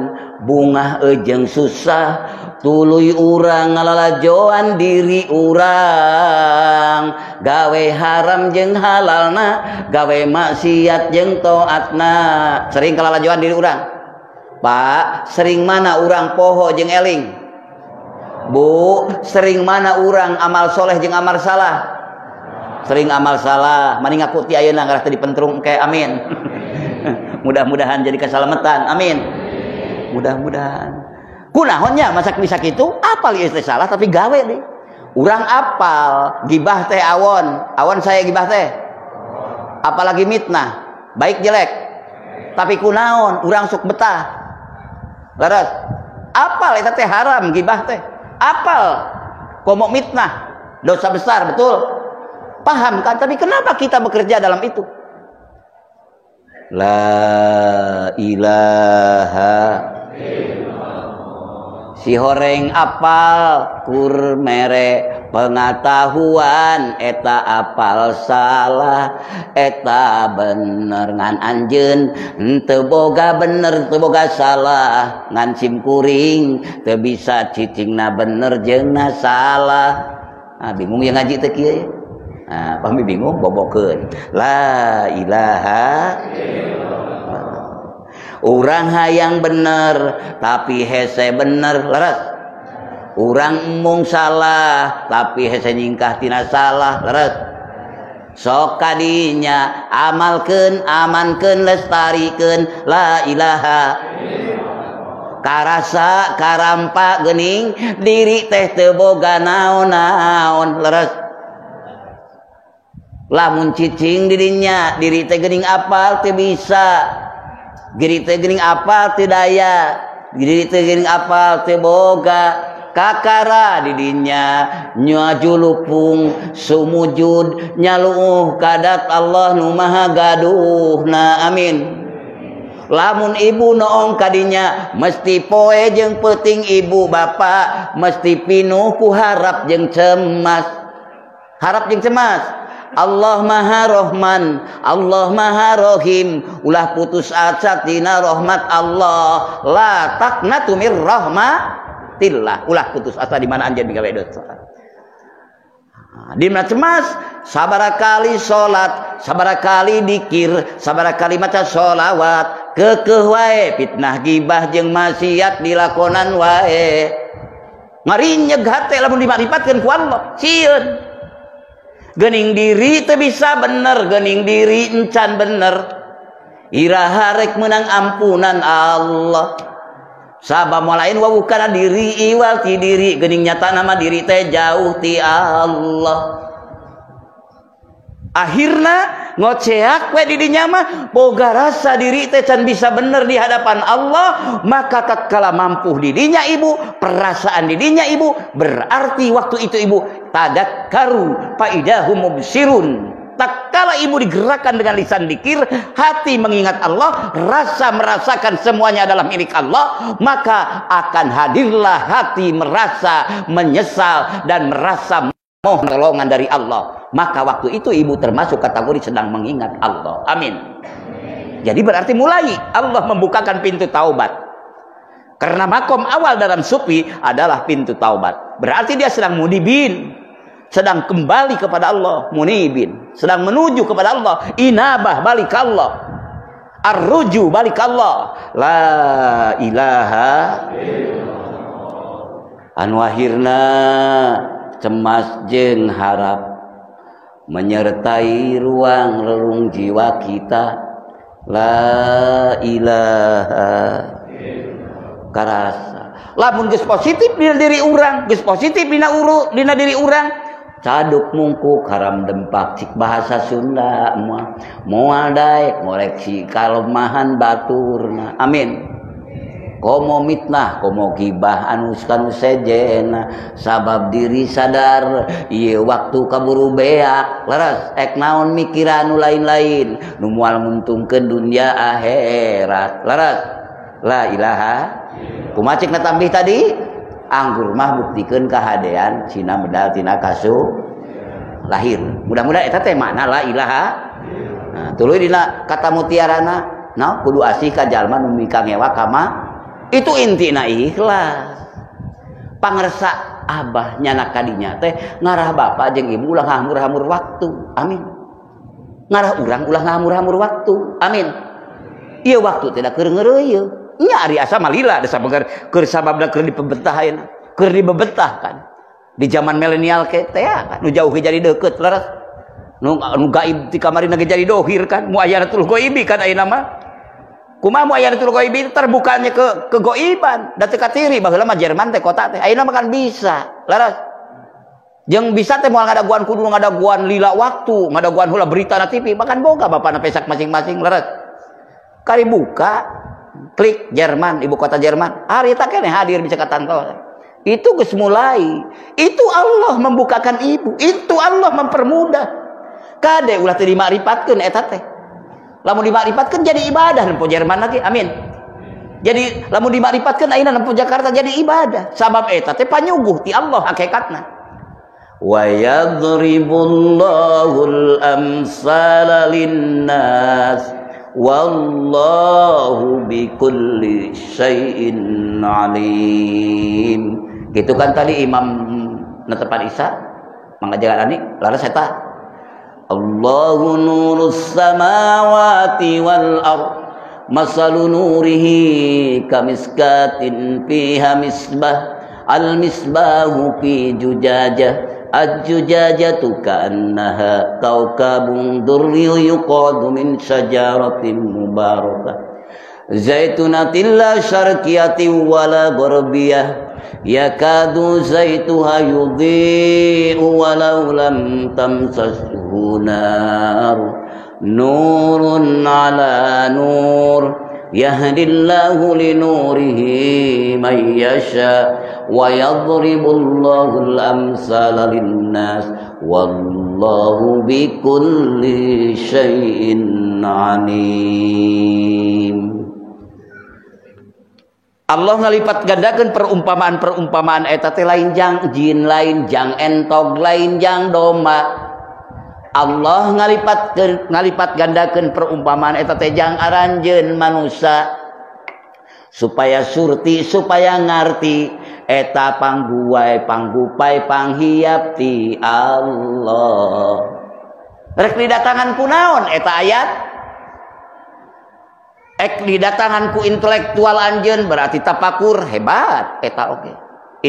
bungah jeung susah, tuluy urang ngalalajoan diri urang, gawe haram jeung halalna, gawe maksiat jeung taatna. Sering kalalajoan diri urang. Pak, sering mana urang poho jeung eling? Bu, sering mana urang amal soleh jeung amal salah? Sering amal salah, mani ngaku ti ayeuna ngarah teu dipentrung ke, amin. Mudah-mudahan jadi keselamatan, amin. Mudah-mudahan. Kunaonnya masak bisa kitu, apal ieu teh salah tapi gawe deh. Urang apal, gibah teh awon saya gibah teh. Apalagi mitnah, baik jelek. Tapi kunaon, urang sok betah. Laras, apal eta teh haram gibah teh. Apal, komo mitnah, dosa besar, betul. Paham kan? Tapi kenapa kita bekerja dalam itu? La ilaha si horeng apal kur mere pengetahuan eta apal salah eta bener ngan anjeun teu boga bener teu boga salah ngan sim kuring teu bisa cicingna bener jeung na salah. Bingung yang ngaji teh kieu. Pahami bingung bobokeun la ilaha urang hayang bener tapi hese bener leres. Urang mung salah tapi hese nyingkah tina salah leres. Sok kadinya amalkeun amankeun lestarikeun la ilaha karasa karampa geuning diri teh teu boga naon-naon leres. Lamun cicing dirinya diri teh geuning apal teu bisa, diri teh geuning apal teu daya, diri teh geuning apal teu boga kakara didinya nyajulupung sumujud nyaluuh kadat Allah nu maha gaduhna, amin. Lamun ibu noong kadinya mesti poe jeung peuting ibu bapa mesti pinuh ku harap jeung cemas. Harap jeung cemas. Allah Maha Rahman, Allah Maha Rahim. Ulah putus asa tina rahmat Allah. La taqnatu mir rahmatillah. Ulah putus asa di mana anjeun gawe dosa. Di mana cemas, sabarakali salat, sabarakali dikir, sabarakali maca sholawat, keukeuh wae fitnah gibah jeung maksiat dilakonan wae. Ngarinyeg hate lamun dimakrifantkeun ku Allah. Sieun. Geuning diri teu bisa bener, geuning diri encan bener. Iraha rek meunang ampunan Allah. Sabab lain wa bukan diri iwal ti diri, geuning nyata nama diri teh jauh ti Allah. Akhirna ngoceak we di dinya mah boga rasa diri teh can bisa bener di hadapan Allah, maka tatkala mampu di dinya ibu, perasaan di dinya ibu, berarti waktu itu ibu tadakkaru faidahum mubsirun. Tatkala ibu digerakkan dengan lisan dzikir, hati mengingat Allah, rasa merasakan semuanya adalah milik Allah, maka akan hadirlah hati merasa menyesal dan merasa mohon pertolongan dari Allah. Maka waktu itu ibu termasuk kategori sedang mengingat Allah. Amin. Jadi berarti mulai Allah membukakan pintu taubat. Karena makom awal dalam sufi adalah pintu taubat. Berarti dia sedang munibin, sedang kembali kepada Allah, munibin, sedang menuju kepada Allah, inabah balik Allah, arruju balik Allah. La ilaha anu akhirna cemas jeung harap menyertai ruang relung jiwa kita. La ilaha karasa. Lamun geus positif dina diri urang, geus positif dina diri urang, caduk mungkuk haram dempak cik bahasa Sunda moal daek ngoreksi kalemahan baturna. Amin. Komo mitnah, komo gibah anu sejena sabab diri sadar ieu waktu kaburu beak leres ek naon mikiran anu lain-lain nu moal nguntungkeun dunia akhirat leres. La ilaha kumacik na tambih tadi anggur mah buktikeun kahadean cina medal tina kasu lahir. Mudah-mudahan eta teh makna la ilaha. Nah, tuluy dina kata mutiarana naon kudu asih ka jalma nu mika ngewa kama. Itu intina ikhlas. pangersa abah nyana kadinya teh ngarah bapak jeung ibu ulah ngamur-hamur waktu. Amin. Ngarah urang ulah ngamur-hamur waktu. Amin. Ieu waktu teh da keur ngeureuyeuh. Nya ari asa malila da sabenger keur sababna keur dipebetahayeuna, keur dibebetahkan. Di zaman milenial ke teh kan nu jauh jadi deukeut leres. Nu gaib ti kamari ge jadi dohir kan. Mu ayanatul ghaibi kan ayeuna mah. Kumaha mu ayanatul ghaibi terbukanya ke goiban da teu katiri baheula mah Jerman teh kota teh. Ayeuna mah kan bisa. Leres. Jeung bisa teh moal ngadaguan kudu ngadaguan lila waktu, ngadaguan heula berita na TV, bahkan boga bapana pesak masing-masing leres. Kari buka klik Jerman, ibu kota Jerman. Ari eta keneh hadir bisa katantau. Itu geus mulai. Itu Allah membukakan ibu. Itu Allah mempermudah. Kade ulah teu dimakrifantkeun eta teh. Lamun dimakrifantkeun jadi ibadah nempo Jerman lagi. Amin. Jadi lamun dimakrifantkeun ayeuna nempo Jakarta jadi ibadah. Sabab eta teh panyuguh ti Allah hakikatna. Wa yadribullahul amsala linnas wallahu bikulli syai'in alim. Gitu kan tadi Imam netepan Isa mengajarkan ini laras eta Allahu nurus samawati wal ard masalu nurihi kamiskatin fiha misbah al misbahu fi jujajah az-zujajatu ka'annaha kawkabun durriyun yuqadu min syajaratin mubarakah zaitunatin la syarqiyatin wala gharbiyah yakadu zaituha yudhi'u walau lam tamsashu nar nurun ala nur yahdillahu linurihi man yasha wa yadribullahu al-amsala linnas wallahu bikulli syai'in alim. Allah ngalipat gandakeun perumpamaan-perumpamaan eta teh lain jang jin, lain jang entog, lain jang domba. Allah ngalipat gandakeun perumpamaan eta teh jang aranjeun manusia supaya surti, supaya ngarti eta pangguai, panggupai, panghiap ti Allah. Rek didatangan ku naon eta ayat? Ek didatangan ku intelektual anjeun berarti tapakur hebat eta oge.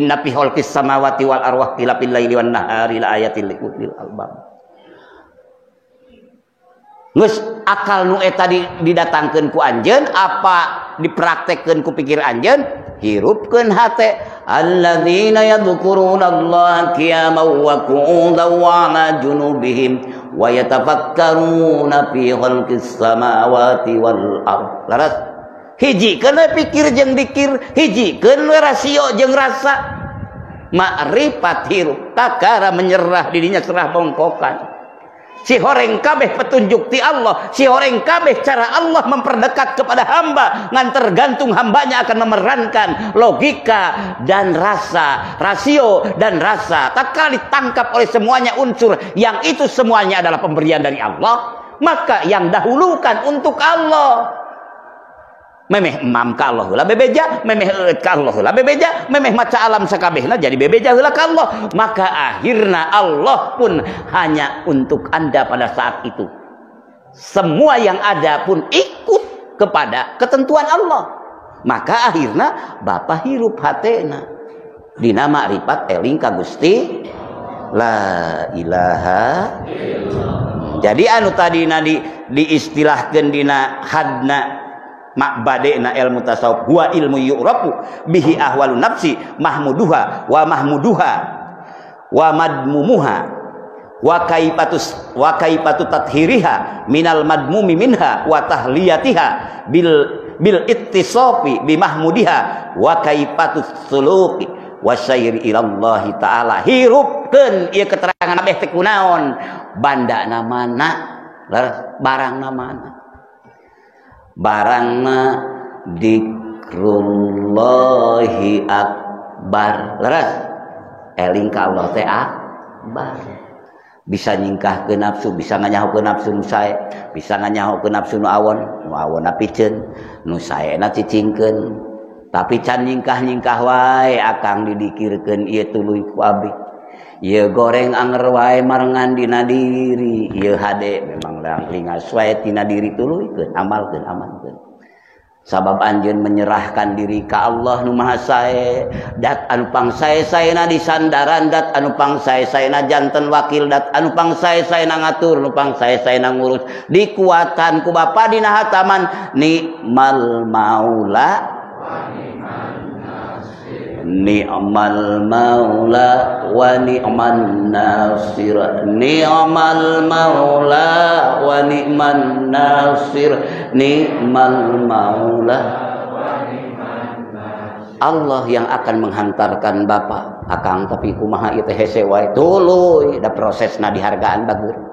Inna fi khalqis samawati wal arwah tilapil laili wan nahari la ayatil liulil albab. Geus akal nu eta didatangkeun ku anjeun apa dipraktekkeun ku pikir anjeun hirupkeun hate alladzina yadhkurunallaha qiyaman wa qu'udan wa 'ala junubihim wa yatafakkaruna fi khalqis samawati wal ard. Laras hijikeun pikir jeung dikir, hijikeun rasio jeung rasa. Ma'rifat hirup takara menyerah dirinya serah bongkokan. Si horeng kabeh petunjuk ti Allah, si horeng kabeh cara Allah memperdekat kepada hamba, ngan tergantung hambanya akan memerankan logika dan rasa, rasio dan rasa. Tak kali ditangkap oleh semuanya unsur yang itu semuanya adalah pemberian dari Allah, maka yang dahulukan untuk Allah. Memeh emam ka Allah heula bebeja, memeh ka Allah heula bebeja, memeh maca alam sakabehna jadi bebeja heula ka Allah. Maka akhirna Allah pun hanya untuk Anda pada saat itu. Semua yang ada pun ikut kepada ketentuan Allah. Maka akhirna Bapak hirup hatena dina makrifat eling ka Gusti la ilaha illallah. Jadi anu tadina diistilahkeun dina hadna ma'badena ilmu tasawuf huwa ilmu yu'rafu bihi ahwalu nafsi mahmuduha wa madmumuha wa kaifatu tathhiriha minal madmumi minha wa tahliyatiha bil ittisafi bi mahmudiha wa kaifatu suluki wa syairi ilallahi ta'ala. Hirupkeun ieu keterangan abeh teh kunaon bandana mana barangna mana barangna dikrullahi akbar. Leres eling ka Allah teh akbar. Bisa nyingkahkeun nafsu, bisa nganyahokeun nafsu nu sae, bisa nganyahokeun nafsu nu awon, nu awonna piceun, nu saena cicingkeun. Tapi can nyingkah-nyingkah wae akang didikirkeun ieu tuluy ku abdi. Ieu goreng anger wae marengan dina diri. Ieu hade memang lingas wae tina diri tuluykeun, amalkeun, amalkeun. Sabab anjeun menyerahkan diri ka Allah nu Maha Sae, dat anu pangsae-saena disandaran, dat anu pangsae-saena janten wakil, dat anu pangsae-saena ngatur, nu pangsae-saena ngurus, dikuatan ku Bapa dina hataman ni'mal maula ni'mal maula wa ni'man nasir, ni'mal maula wa ni'man nasir, ni'mal maula. Allah yang akan menghantarkan Bapak akang, tapi kumaha ieu teh hese wae tuluy da prosesna dihargaan bagur.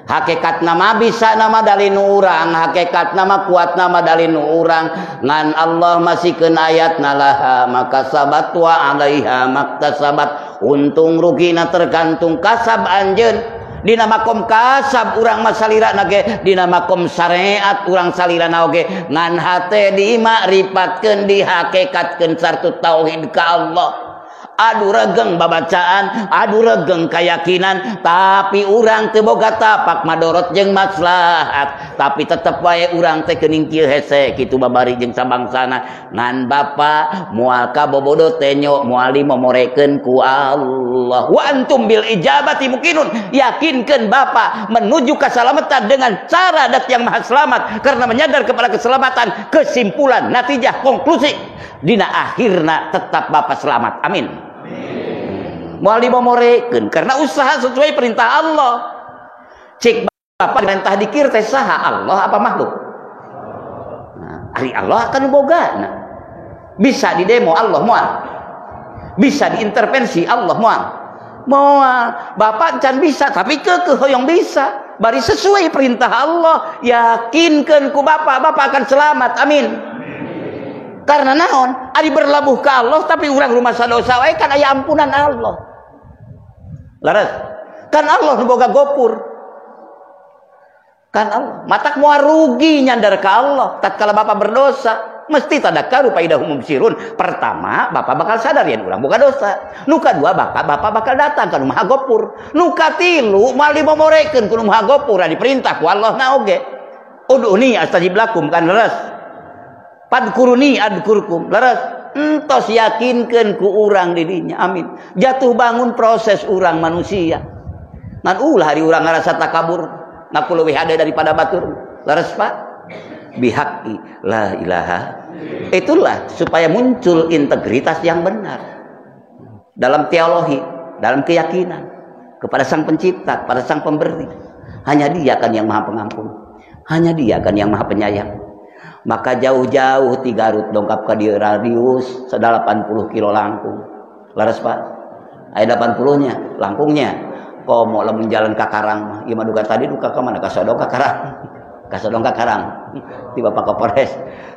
Hakikat nama bisa nama dalin urang, hakikat nama kuat nama dalin urang, ngan Allah masih keun ayat nalaha maka sabat wa alaiha maktasabat, untung rugina tergantung kasab anjeun. Dina makom kasab urang masalira nage, dina makom syariat urang salira oge, ngan hate dimakripatkeun dihakikatkeun sartu tauhid ka Allah. Adu regeng babacaan, adu regeng keyakinan, tapi urang teu boga tapak madorot jeung maslahat, tapi tetep wae urang teh geuning kieu hese kitu babari jeung sabangsana. Ngan Bapa moal kabobodo teh nyo moal dimomorekeun ku Allah. Wa antum bil ijabati mukinun, yakinkeun Bapa menuju keselamatan dengan cara dat yang maha selamat, karena menyadar kepada keselamatan, kesimpulan, natijah, konklusi dina akhirna tetap Bapa selamat. Amin. Moal dimomorekeun karena usaha sesuai perintah Allah. Cik Bapa perintah dikir teh saha, Allah apa makhluk? Nah, ari Allah akan bogana. Bisa didemo Allah moal. Bisa diintervensi Allah moal. Moal. Bapak can bisa tapi keukeuh hoyong bisa. Bari sesuai perintah Allah, yakinkeun ku Bapak, Bapak akan selamat. Amin. Karena naon? Ari berlabuh ke Allah tapi urang rumah sadosa wae kan aya ampunan Allah. Laras, kan Allah nu boga gopur. Kan Allah, matak moal rugi nyandar ka Allah. Tatkala Bapak berdosa, mesti tadakkaru faidahum mubsirun. Pertama, Bapak bakal sadar yen urang boga dosa. Nu kadua, Bapak bakal datang ka nu Maha Gopur. Nu katilu, moal dimomorekeun ku nu Maha Gopur, diperintah ku Allah na oge. Ud'uni astajib lakum kan laras. Padkuruni adkurkum laras. Entos yakinkeun ku urang di dinya. Amin. Jatuh bangun proses urang manusia. Ngan ulah hari urang ngarasa takabur, ngaku leuwih hade daripada batur. Laras Pak? Bihaqi la ilaha. Itulah supaya muncul integritas yang benar dalam teologi, dalam keyakinan kepada Sang Pencipta, kepada Sang Pemberi. Hanya Dia kan yang Maha Pengampun. Hanya Dia kan yang Maha Penyayang. Maka jauh-jauh ti Garut dongkap ka dieu radius 80 kilo langkung. Laras Pak? Aya 80-nya, langkungnya. Komo lamun jalan ka Karang mah, ieu mah duka tadi duka ka mana? Ka Sodong ka Karang. Ka Sodong ka Karang. Ti Bapak Kapolres.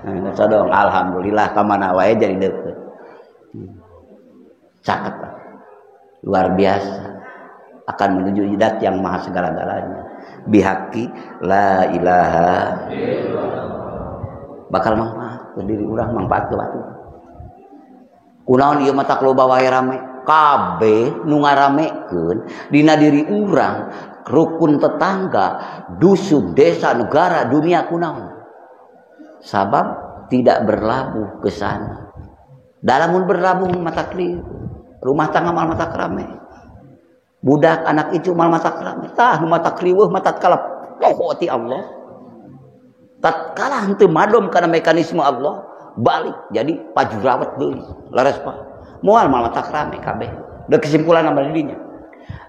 Ka Sodong alhamdulillah ka mana wae jadi deukeut. Caket Pak. Luar biasa. Akan menuju zat yang maha segala-galanya. Bihaqi la ilaha illallah. Bakal manfaat ke diri urang, manfaat ke batu. Kunaon ieu mah tak loba wae rame. Kabeh nu ngaramekeun dina diri urang, rukun tetangga, dusun, desa, negara, dunia kunaon. Sabab tidak berlabuh ke sana. Dalamun berlabuh mata keliru. Rumah tangga mal mata rame. Budak anak itu mal mata rame. Tah nu mata kriweuh mata kalap. Oh ti Allah. Tatkala henteu madom karena mekanisme Allah, balik jadi pajurawat deui. Laras Pak. Moal malah tak rame kabeh. Da kesimpulan sama dirinya.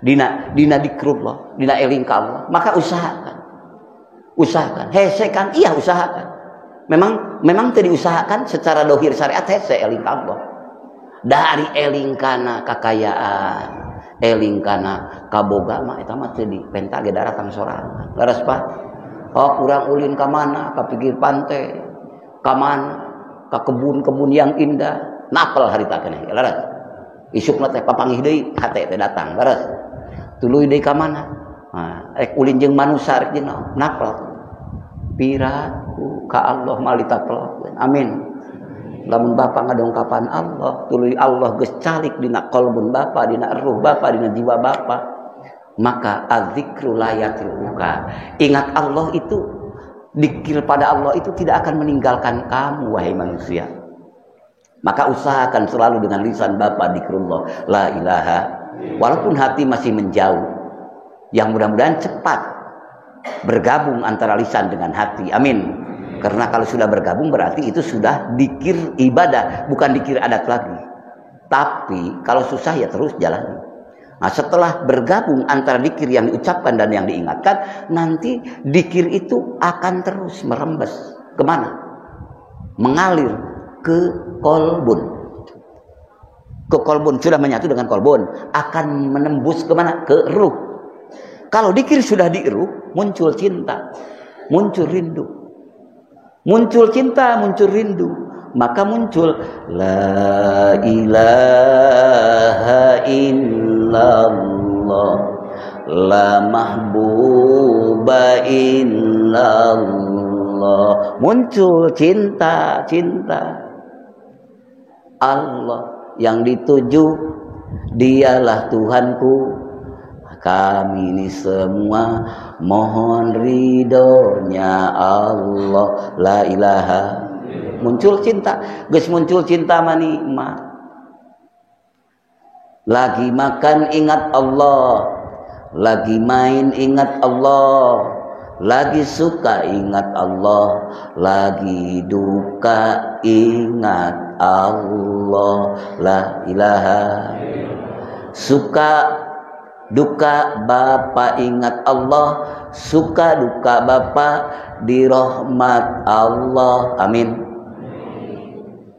Dina dikrullah, dina eling ka Allah, maka usahakan. Usahakan, hese kan? Iya usahakan. Memang teu diusahakan secara dohir syariat hese eling ka Allah. Dari eling kana kakayaan, eling kana kaboga mah eta mah teu dipenta ge daratang sorangan. Laras Pak. Oh, kurang ulin ke mana? Ke pinggir pantai. Ke mana? Ke kebun-kebun yang indah. Napel harita keneh. Laras. Isukna teh papanggih deui, hate teh datang. Laras. Tuluy deui ka mana? Nah, rek ulin jeung manusa rek jeung napel. Piraku ka Allah mali tapel. Amin. lamun Bapa ngadongkapan Allah, tuluy Allah geus calik dina qalbun Bapa, dina ruh Bapa, dina jiwa Bapa, maka adzikru la yatruka. Ingat Allah itu, dzikir pada Allah itu tidak akan meninggalkan kamu wahai manusia. Maka usahakan selalu dengan lisan Bapa dzikrullah la ilaha, walaupun hati masih menjauh, yang mudah-mudahan cepat bergabung antara lisan dengan hati. Amin. Karena kalau sudah bergabung berarti itu sudah dzikir ibadah, bukan dzikir adat lagi. Tapi kalau susah ya terus jalani. Nah, setelah bergabung antara dzikir yang diucapkan dan yang diingatkan, nanti dzikir itu akan terus merembes kemana? Mengalir ke kolbun. Ke kolbun, sudah menyatu dengan kolbun, akan menembus kemana? Ke ruh. Kalau dzikir sudah di ruh, muncul cinta, muncul rindu. Muncul cinta, muncul rindu, maka muncul la ilaha illallah, la mahbuba illallah. Muncul cinta, cinta. Allah yang dituju, dialah Tuhanku. Kami ini semua mohon ridhonya Allah. La ilaha. Muncul cinta. Geus muncul cinta mah nikmat. Lagi makan ingat Allah, lagi main ingat Allah, lagi suka ingat Allah, lagi duka ingat Allah. La ilaha. Suka duka Bapa ingat Allah, suka duka Bapa di rahmat Allah. Amin.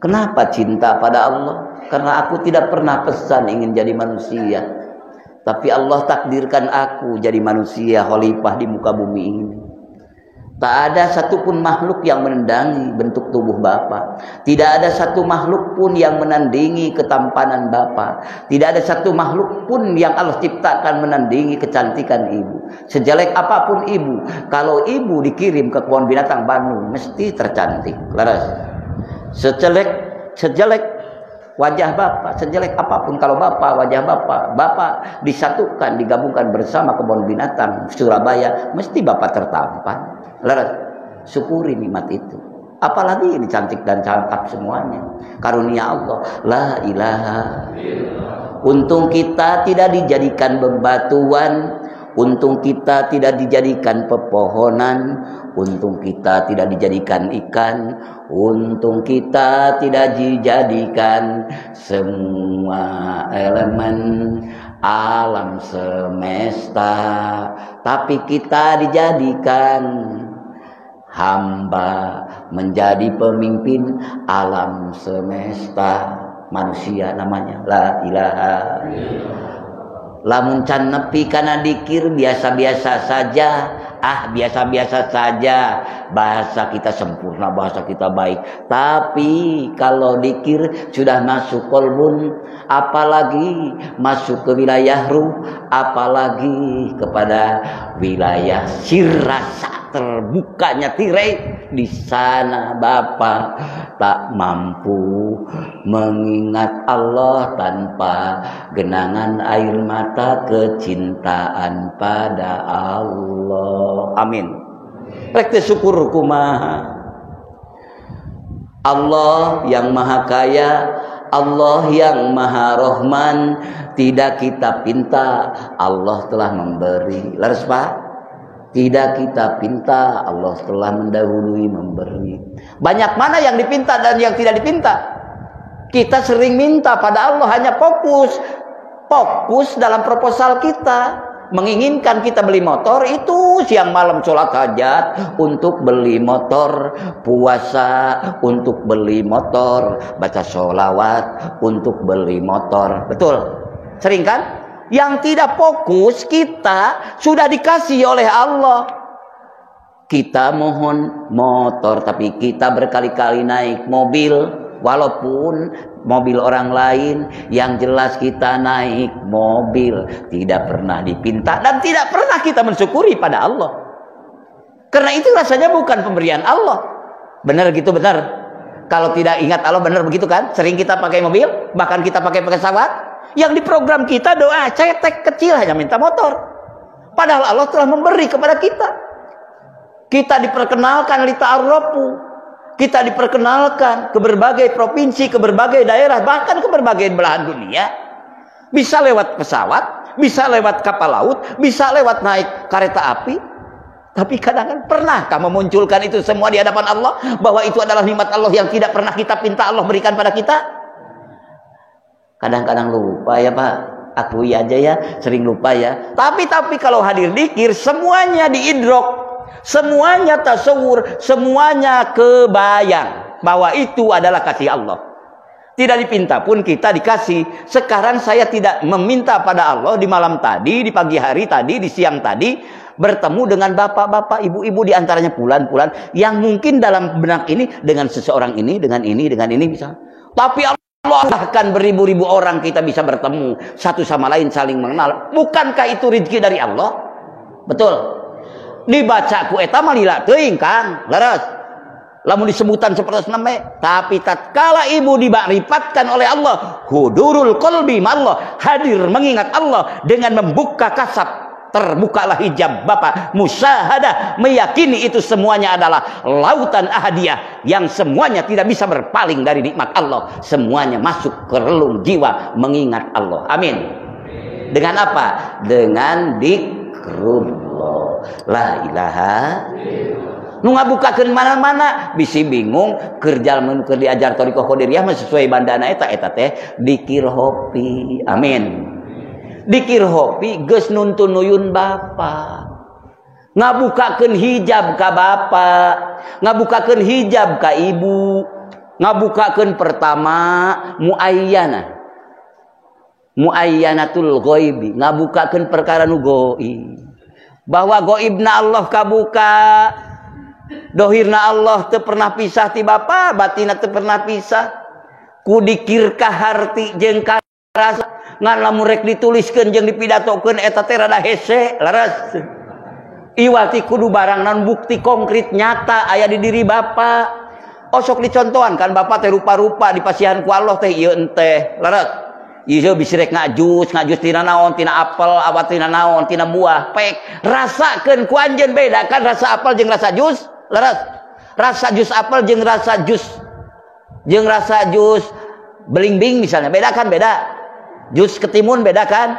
Kenapa cinta pada Allah? Karena aku tidak pernah pesan ingin jadi manusia, tapi Allah takdirkan aku jadi manusia khalifah di muka bumi ini. Tak ada satupun makhluk yang menandingi bentuk tubuh Bapa. Tidak ada satu makhluk pun yang menandingi ketampanan Bapa. Tidak ada satu makhluk pun yang Allah ciptakan menandingi kecantikan ibu. Sejelek apapun ibu, kalau ibu dikirim ke kebun binatang Bandung, mesti tercantik. Laras. Sejelek wajah Bapa, sejelek apapun kalau Bapa, wajah Bapa disatukan, digabungkan bersama kebun binatang Surabaya, mesti Bapa tertampan. Laras, syukuri nikmat itu. Apalagi ini cantik dan cakep semuanya. Karunia Allah. La ilaha. Untung kita tidak dijadikan bebatuan, untung kita tidak dijadikan pepohonan, untung kita tidak dijadikan ikan, untung kita tidak dijadikan semua elemen alam semesta, tapi kita dijadikan hamba menjadi pemimpin alam semesta. Manusia namanya. La ilaha. Lamun can nepi kana dikir biasa-biasa saja. Biasa-biasa saja. Bahasa kita sempurna, bahasa kita baik. Tapi kalau dikir sudah masuk kolbun, apalagi masuk ke wilayah ruh, apalagi kepada wilayah sirrasa, terbukanya tirai. Di sana Bapa tak mampu mengingat Allah tanpa genangan air mata kecintaan pada Allah. Amin. Rek teh syukur kumaha. Allah yang maha kaya, Allah yang maha rahman, tidak kita pinta, Allah telah memberi. Laras Pak? Tidak kita pinta, Allah telah mendahului memberi. Banyak mana yang dipinta dan yang tidak dipinta. Kita sering minta pada Allah, hanya fokus dalam proposal kita. Menginginkan kita beli motor, itu siang malam sholat hajat untuk beli motor, puasa untuk beli motor, baca sholawat untuk beli motor. Betul? Sering kan? Yang tidak fokus kita sudah dikasih oleh Allah. Kita mohon motor, tapi kita berkali-kali naik mobil, walaupun mobil orang lain, yang jelas kita naik mobil. Tidak pernah dipinta dan tidak pernah kita mensyukuri pada Allah. Karena itu rasanya bukan pemberian Allah. Benar gitu, benar? Kalau tidak ingat Allah, benar begitu kan? Sering kita pakai mobil, bahkan kita pakai pesawat. Yang diprogram kita doa cetek kecil hanya minta motor. Padahal Allah telah memberi kepada kita. Kita diperkenalkan li ta'arrafu. Kita diperkenalkan ke berbagai provinsi, ke berbagai daerah, bahkan ke berbagai belahan dunia. Bisa lewat pesawat, bisa lewat kapal laut, bisa lewat naik kereta api. Tapi kadang-kadang pernahkah memunculkan itu semua di hadapan Allah, bahwa itu adalah nikmat Allah yang tidak pernah kita pinta Allah berikan pada kita? Kadang-kadang lupa ya Pak, akui aja ya, sering lupa ya. Tapi kalau hadir dzikir, semuanya diidrok, semuanya tasawur, semuanya kebayang bahwa itu adalah kasih Allah. Tidak dipinta pun kita dikasih. Sekarang saya tidak meminta pada Allah di malam tadi, di pagi hari tadi, di siang tadi, bertemu dengan bapak-bapak, ibu-ibu, di antaranya pulan-pulan yang mungkin dalam benak ini dengan seseorang ini, dengan ini bisa. Tapi Allah bahkan beribu-ribu orang kita bisa bertemu satu sama lain, saling mengenal. Bukankah itu rezeki dari Allah? Betul. Dibaca ku eta mah lila teuing Kang, leres. Lamun disebutan seperti nama, tapi tatkala ibu dibarifatkan oleh Allah, hudurul qalbi Allah, hadir mengingat Allah dengan membuka kasab, terbukalah hijab Bapak, musyahadah, meyakini itu semuanya adalah lautan ahadiyah yang semuanya tidak bisa berpaling dari nikmat Allah, semuanya masuk ke relung jiwa mengingat Allah. Amin. Dengan apa? Dengan dzikrullah, la ilaha illallah. Nu ngabukakeun mana-mana bisi bingung kerja keur diajar thariqah qadiriyah mah sesuai bandana eta teh dikir hopi. Amin. Dikir hopi geus nuntun nuyun bapa. Ngabukakeun hijab ka bapa, ngabukakeun hijab ka ibu, ngabukakeun pertama muayyanatul ghaibi, ngabukakeun perkara nu gaib. Bahwa gaibna Allah kabuka, dohirna Allah teu pernah pisah ti bapa, batina teu pernah pisah. Ku dikir ka harti jeung ka rasa, ngan lamun rek dituliskeun jeung dipidatokeun eta teh rada hese, leres. Iwati kudu barang non bukti konkret nyata aya di diri bapa. Osok dicontohan kan bapa teh rupa-rupa dipasihan ku Allah teh ieu teh, leres. Ieu bisi rek ngajus tina naon, tina apel, awat tina naon, tina buah, pek. Rasakeun ku anjeun beda kan rasa apel jeung rasa jus. Leres. Rasa jus apel jeung rasa jus belimbing misalnya beda kan, beda. Jus ketimun beda kan,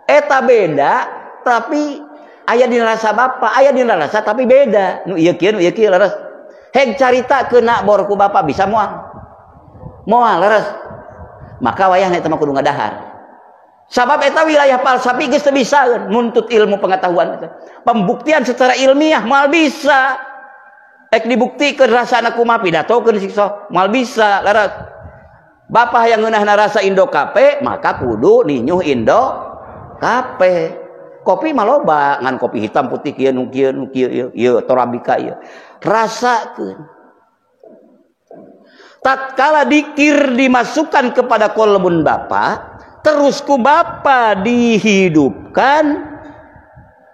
eta beda. Tapi aya dina rasa bapa, aya dina rasa tapi beda. Nu ieu kieu leres. Heg carita keuna bor ku bapa bisa moal leres. Maka wayahna eta mah kudu ngadahar. Sabab eta wilayah falsafi geus teu bisa nuntut ilmu pengetahuan eta. Pembuktian secara ilmiah moal bisa. Ek dibuktikan rasana kumaha pidatokeun siksa moal bisa, leres. Bapa yang ngeunahna rasa Indo Cafe, maka kudu ninyuh Indo Cafe. Kopi mah loba, ngan kopi hitam putih kieu nu kieu ieu Torabika ieu. Rasakeun. Tatkala dikir dimasukkan kepada kolbun bapa, terus ku bapa dihidupkan,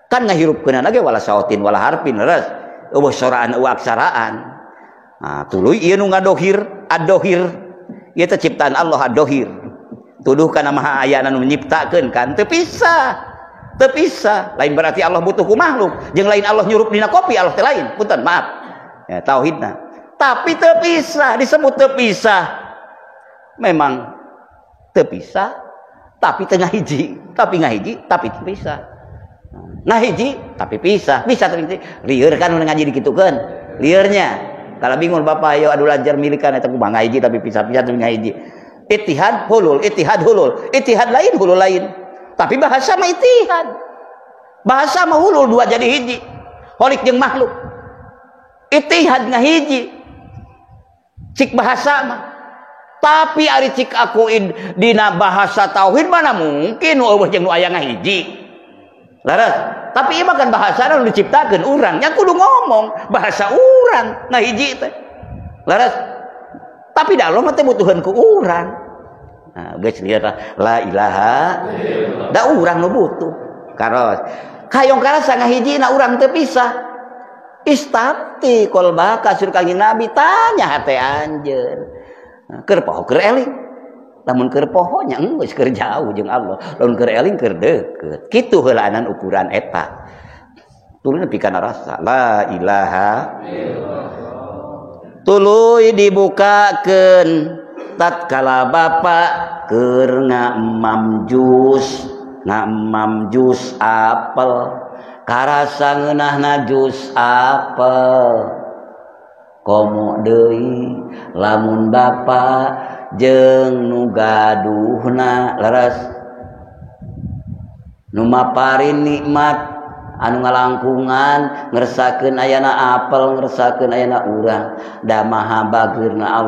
kan ngahirupkeun lagi wala sautin wala harfin, leres. Eueuh soraan eueuh aksaraan. Nah, tuluy ieu nu ngadohir, ad-dohir. Ieu teh ciptaan Allah ad-dohir. Tuduh kana maha aya anu nyiptakeun kan teu pisah. Teu pisah. Lain berarti Allah butuh ku makhluk, jeung lain Allah nyurup dina kopi Allah teh lain. Punten, maaf. Ya, tauhidna. Tapi teu pisah, disebut teu pisah. Memang teu pisah, tapi tengah hiji, tapi ngahiji, tapi teu pisah. Ngahiji, tapi pisah. Bisa teu lieur kan mun ngaji dikitukeun. Liurnya. Kalau bingung Bapak ayo adu lajar milikan eta kumaha ngahiji tapi pisah-pisah tapi ngahiji. Ittihad hulul, ittihad hulul. Ittihad lain, hulul lain. Tapi bahasa mah ittihad. Bahasa mah hulul dua jadi hiji. Holik jeung makhluk. Ittihad ngahiji. Cik bahasa mah. Tapi ari cik aku dina bahasa tauhid mana mungkin eueuh jeung nu aya ngahiji. Laras. Tapi ieu mah kan bahasa nu diciptakeun urang, nya kudu ngomong bahasa urang ngahiji teh. Laras. Tapi da Allah mah teh butuhan ku urang. Nah, geus lieur la ilaha illallah. Da urang nu butuh. Karos. Kayong karasa ngahiji na urang teu pisah. Istafti qalbaka sur kanjing Nabi tanya hate anjeun. Keur poho keur eling. Lamun keur poho nya geus keur jauh jeung Allah. Lamun keur eling keur deukeut. Kitu heulaanan ukuran eta. Tuluy nepi kana rasa la ilaha illallah. Tuluy dibukakeun tatkala bapak keur ngamam jus apel karasa ngeunahna jus apel komo deui lamun bapa jeung nu gaduhna leres nu maparin nikmat anu ngalangkungan ngersakeun ayana apel ngersakeun ayana urang da maha bageurna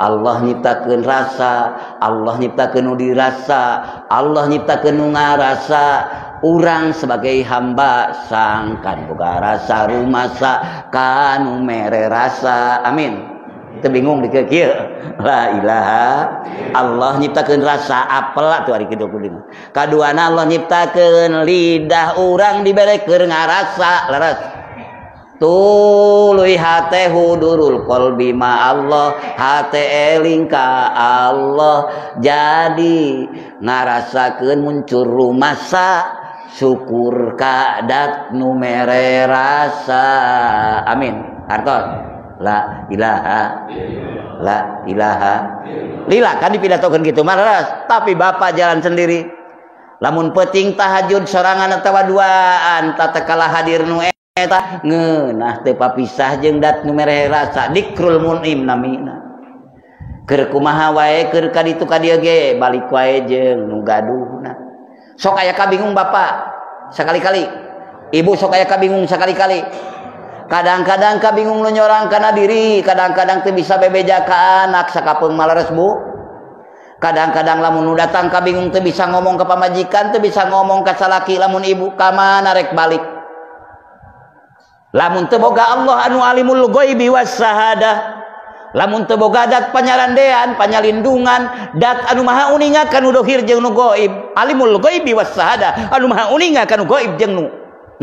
Allah nyiptakeun rasa, Allah nyiptakeun nu dirasa, Allah nyiptakeun nu ngarasa. Urang sebagai hamba sangkan boga rasa rumasa kanu mere rasa. Amin. Teu bingung dikeun kieu. La ilaha Allah nyiptakeun rasa apel atuh ari ke-25. Kaduana Allah nyiptakeun lidah urang dibere keur ngarasa leres. Tuluy hate hudurul qalbi ma Allah hate eling ka Allah jadi ngarasakeun muncul rumasa syukur kadat nu mere rasa. Amin. Artos la ilaha lila kan dipidatokeun kitu mah tapi bapak jalan sendiri lamun peuting tahajud sorangan atawa duaan tatkala hadir nu eta ngeunah teu papisah jeung dat nu mere rasa dikrul munim namina keur kumaha wae keur ka ditu ka dieu ge balik wae jeung nu gaduhna sok aya kabingung bapak sakali-kali ibu sok aya kabingung sakali-kali kadang-kadang kabingung nu nyorang kana diri kadang-kadang teu bisa bebeja ka anak sakapeung maleres bu kadang-kadang lamun nu datang kabingung teu bisa ngomong ka pamajikan teu bisa ngomong ka salaki lamun ibu ka mana rek balik lamun teu boga Allah anu alimul ghaibi was syahadah lamun teu boga dat panyarandean panyalindungan dat anu maha uninga kanu dohir jeung nu ghaib alimul ghaibi was syahadah anu maha uninga kanu ghaib jeung nu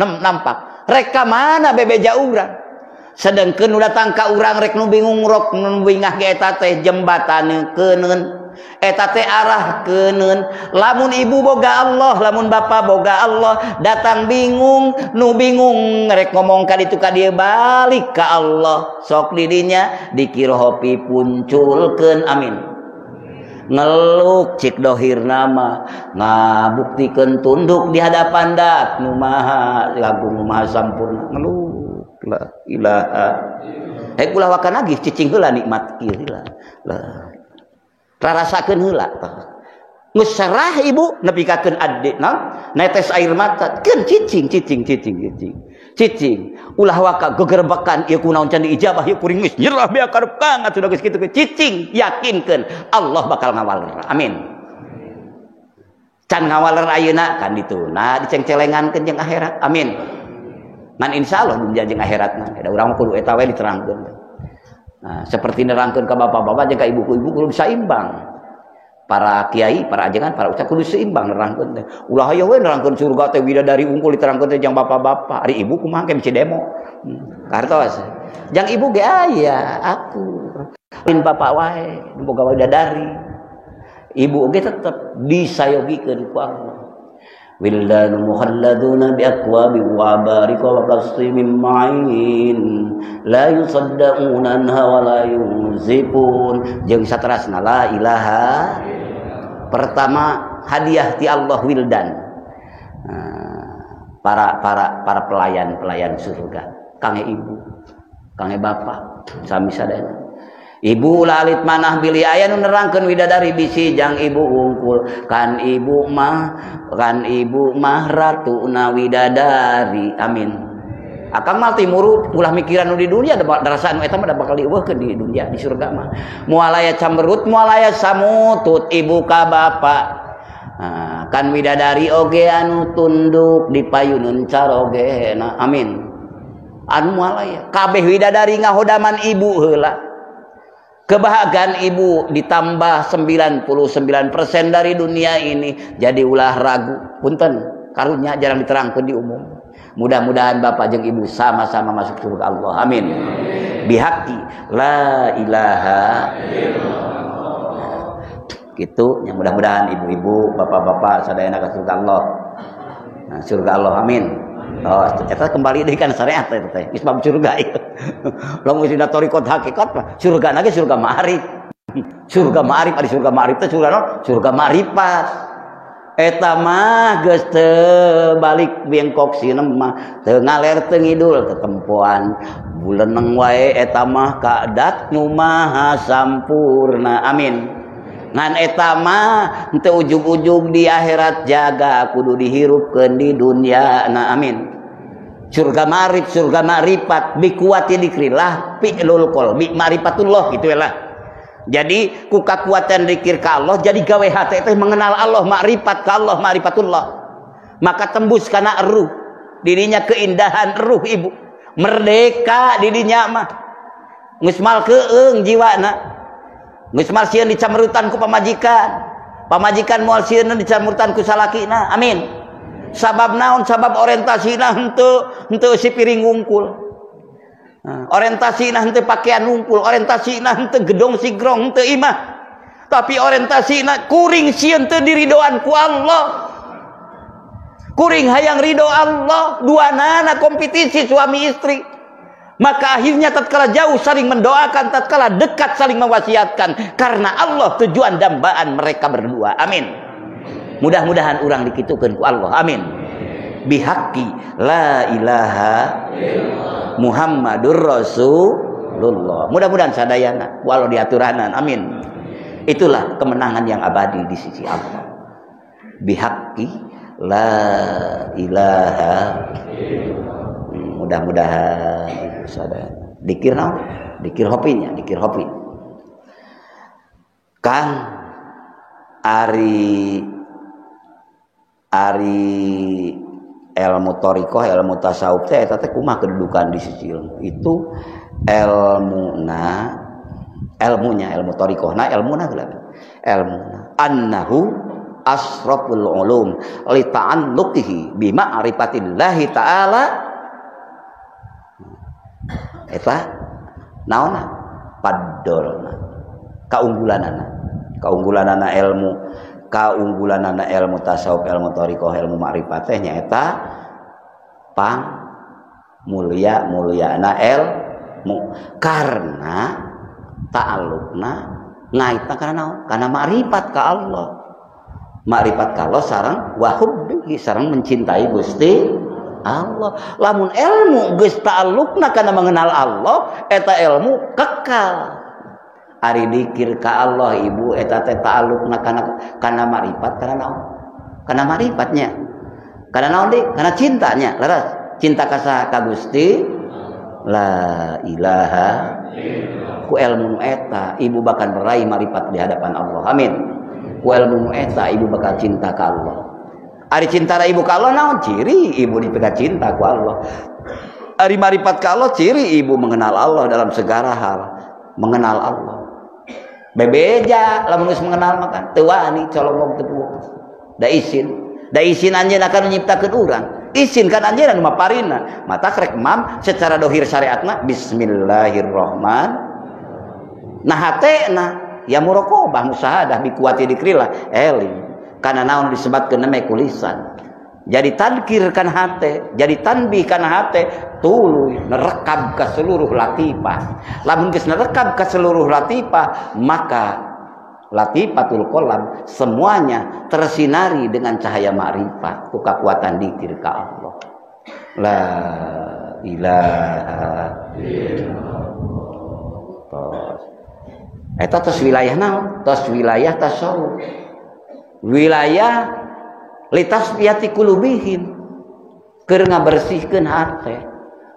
nampak rek ka mana bebeja urang sedengkeun nu datang ka urang rek nu bingung rok nu bingah ge eta teh jembataneukeuneun eta teh arahkeuneun lamun ibu boga Allah lamun bapa boga Allah datang bingung nu bingung rek ngomong ka ditu ka dieu balik ka Allah sok di dinya dikirohopi punculkeun amin ngeluk cik dohir nama ngabuktikeun tunduk di hadapan dat nu maha agung nu maha sampurna ngeluk la ilaha ulah wakan lagi cicing heula nikmat kieu lah rarasakeun heula geus serah ibu nepikakeun addina netes air mata keun cicing ulah waka gegerbekan ieu kunaon can diijabah ieu kuring geus nyerah bea karep kang atuh geus kitu cicing yakinkeun Allah bakal ngawaler amin can ngawaler ayeuna kan ditu nah dicengcelengankeun jeung akhirat amin ngan insyaallah dunya jeung akhiratna da urang kudu eta we diterangkeun. Nah, seperti nerangkeun ka bapak-bapak jeung ka ibu-ibu kudu saimbang. Para kiai, para ajengan, para ustaz kudu seimbang nerangkeun teh. Ulah aya we nerangkeun surga teh widadari unggul diterangkeun teh jeung bapak-bapak. Ari ibu kumaha ke misi demo. Kartos. Jang ibu ge aya aku. Lain bapak wae boga widadari. Ibu ge tetep disayogikeun ku Allah. Wildanu muhalladuna biaqwabi wa barika wa qasimin ma'in la yusaddauna anha wa la yunzifun jeung saterasna la ilaha pertama hadiah ti Allah wildan para pelayan surga kange ibu kange bapak sami sadaya ibu lalit manah bilih aya nu nerangkeun widadari bisi jang ibu wungkul kan ibu mah ratuna widadari amin akang mah timuru ulah mikiran nu di dunia da rasa anu eta mah da bakal dieuweuhkeun di dunia di surga mah moal aya camberut moal aya samutut ibu ka bapak kan widadari oge anu tunduk dipayuneun carogena amin anu moal aya kabeh widadari ngahodaman ibu heula kebahagiaan ibu ditambah 99% dari dunia ini jadi ulah ragu punten karunya jarang diterangkeun di umum Mudah-mudahan Bapak jeung Ibu sama-sama masuk surga Allah. Amin. Bihaqi la ilaha gitu. Yang mudah-mudahan ibu-ibu, bapak-bapak sadayana ka surga Allah. Nah, surga Allah. Amin. Oh, eta kembali deui kana syariat eta teh. Geus bab surga ieu. Lamun geus dina thariqat hakikat mah surga na ge surga ma'arif. Surga ma'arif ari surga ma'arif teh surga naon? Surga ma'rifat. Eta mah geus teu balik bengkok sieun mah teu ngaler teu ngidul ketempoan buleuneng wae eta mah kadat nu maha sampurna. Amin. Ngan eta mah henteu ujug-ujug di akhirat jaga kudu dihirupkeun di dunya. Nah, amin. Surga ma'rif, surga ma'rifat bi kuwati dzikrillah fi'lul qalbi ma'rifatullah gitu lah. Jadi ku kakuatan zikir ka Allah jadi gawe hate teh mengenal Allah, makrifat ka Allah, ma'rifatullah. Maka tembus kana ruh. Dirinya keindahan ruh ibu. Merdeka dirinya mah. Geus mal keung jiwana. Geus mal sieun dicamrutan ku pamajikan. Pamajikan moal sieun dicamrutan ku salakina. Amin. Sabab naon? Sabab orientasina henteu si piring ngungkul. Orientasina henteu pakaian ngungkul, orientasina henteu gedong sigrong, henteu imah. Tapi orientasina kuring sieun teu diridoan ku Allah. Kuring hayang ridho Allah, duanana kompetisi suami istri. Maka akhirnya tatkala jauh saling mendoakan, tatkala dekat saling mewasiatkan karena Allah tujuan dambaan mereka berdua. Amin. Mudah-mudahan urang dikitukeun ku Allah. Amin. Bihaqqi la ilaha Muhammadur Rasulullah. Mudah-mudahan sadayana walau diaturanan. Amin. Itulah kemenangan yang abadi di sisi Allah. Bihaqqi la ilaha. Mudah-mudahan sadayana. Dikir naon? Dikir hopinya, dikir hopi. Kang ari ilmu thariqah, ilmu tasawuf teh eta teh kumaha kedudukan di sisi ilmu. Itu ilmunya ilmu thariqah. Nah, ilmuna annahu asraful ulum li ta'alluqihi bi ma'rifatillahi ta'ala. Eta naonna? Paddolna. Kaunggulanana ilmu. Kaunggulanana ilmu tasawuf, ilmu thariqah, ilmu ma'rifat teh nyaeta pang mulyana ilmu karena ta'alluqna ngaitna kana naon? Kana ma'rifat ka Allah. Ma'rifat ka Allah sareng wa hubbihi sareng mencintai Gusti Allah. Lamun ilmu geus ta'alluqna kana mengenal Allah, eta ilmu kekal. Ari dikir ka Allah ibu eta teh ta'alluqna kana ma'rifat kana naon? Kana ma'rifatnya. Kana naon deui? Kana cintanya. Leres. Cinta ka saha? Ka Gusti la ilaha illallah. Ku ilmu eta ibu bakal meraih ma'rifat di hadapan Allah. Amin. Ku ilmu eta ibu bakal cinta ka Allah. Ari cinta ibu ka Allah naon? Ciri ibu dipegat cinta ku Allah. Ari ma'rifat ka Allah ciri ibu mengenal Allah dalam segala hal. Mengenal Allah. Bebeja lamun geus mengenal makan teu wani colongok teu da izin anjeun akan nyiptakeun urang. Izin kan anjeun anu maparina. Mata krek mam secara dohir syariatna bismillahirrahmanirrahim. Nah hatena ya muraqabah musyahadah bi kuwati dzikrillah eling. Kana naon disebutkeun nama kulisan. Jadi tadkir kan hate, jadi tanbih kan hate, tuluy nerekab ke seluruh latifah. Lamun geus nerekab ke seluruh latifah, maka latifatul qalam semuanya tersinari dengan cahaya ma'rifat, ku kakuatan dzikir ka Allah. La ilaha illallah. Eta tos wilayah naon? Tos wilayah tasawuf. Wilayah litasfiyati qulubihim keur ngabersihkeun hate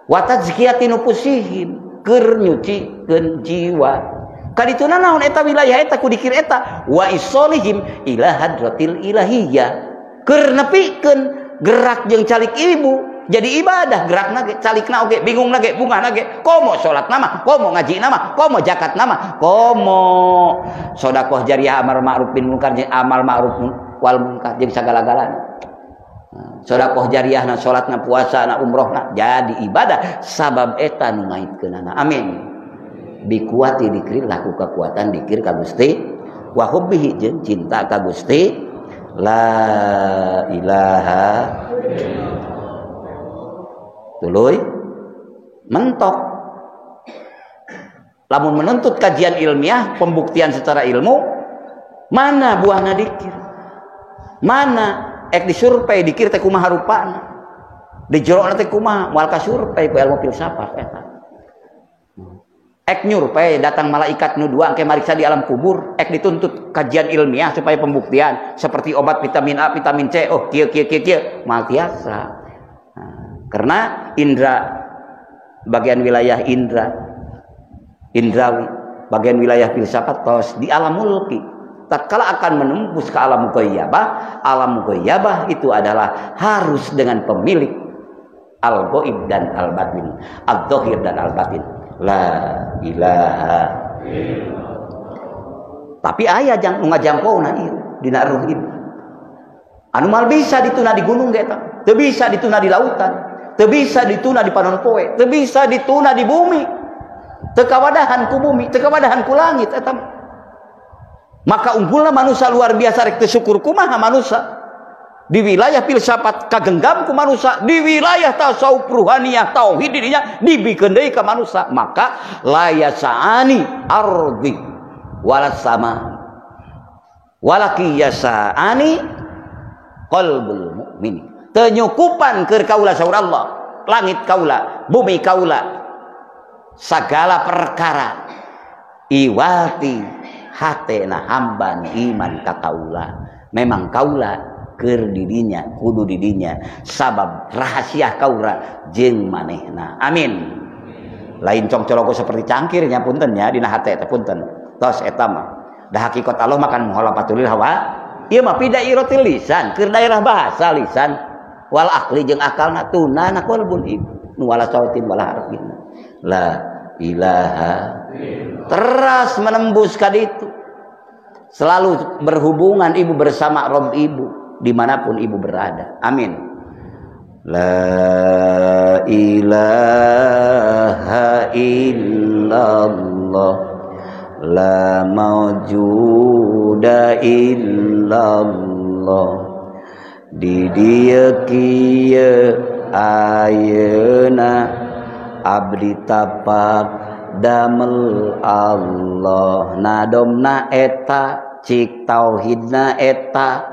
wa tazkiyati nufusihim keur nyucikeun jiwa kadituna naon eta wilayah eta ku dikir eta wa isolihim ila hadratil ilahiyah keur nepikeun gerak jeung calik ibu jadi ibadah gerakna ge calikna oge bingungna ge bungahna ge komo salat nama komo ngaji nama komo zakat nama komo sedekah jariyah amar ma'ruf bin munkar jeung amal ma'ruf wal munkar jeung sagala-galana. sedekah jariyahna, salatna, puasana, umrohna jadi ibadah sabab eta nu ngaitkeunana. Amin. Bikuati dikir laku kekuatan dikir ka Gusti wa hubbihi jeung cinta ka Gusti la ilaha tuluy mentok. Lamun menuntut kajian ilmiah, pembuktian secara ilmu, mana buahna dikir? Mana ek disurvei dikir teh kumaha rupana? Di jero teh kumaha? Moal kasurvei ku ilmu filsafat eta. Ek nyurvei datang malaikat nu dua engke mariksa di alam kubur, ek dituntut kajian ilmiah supaya pembuktian seperti obat vitamin A, vitamin C, oh kieu mal tiasa. Karena indra bagian wilayah indrawi, bagian wilayah filsafat tos di alam mulki. Tatkala akan menembus ke alam ghaibah itu adalah harus dengan pemilik al-ghaib dan al-batin, al-dhahir dan al-batin. La ilaha illallah. Tapi aya jang ngajangkouna ieu dina ruh ieu. Anu mal bisa dituna di gunung ge eta, teu bisa dituna di lautan, teu bisa dituna di panon poe, teu bisa dituna di bumi. Teu kawadahan ku bumi, teu kawadahan ku langit eta. Maka unggulna manusia luar biasa rek teu syukur kumaha manusia. Di wilayah filsafat kagenggam ku manusia, di wilayah tasawuf ruhaniyah tauhid dirinya dibikeun deui ka manusia. Maka la yasa'ani ardi wala sama walaki yasa'ani qalbul mukmin. Teu nyukupan keur kaula saur Allah, langit kaula, bumi kaula, segala perkara iwati hatena hamban iman ka kaula. Memang kaula keur didinya kudu didinya sabab rahasia kaula jeung manehna. Amin. Lain cong coloko seperti cangkir nya punten nya dina hate teh punten. Tos eta mah da hakikat Allah makan muhalafatul hawa. Ieu mah fidairatul lisan, keur daerah bahasa lisan wal aqli jeung akalna tunana qalbun nu wala sautin wala harfin. La ilaha terus menembus ka ditu. Selalu berhubungan ibu bersama Rabb ibu dimanapun ibu berada. Amin. La ilaha illallah la mawjuda illallah di dieu kieu ayeuna abdi tapak damel Allah nadomna eta cik tauhidna eta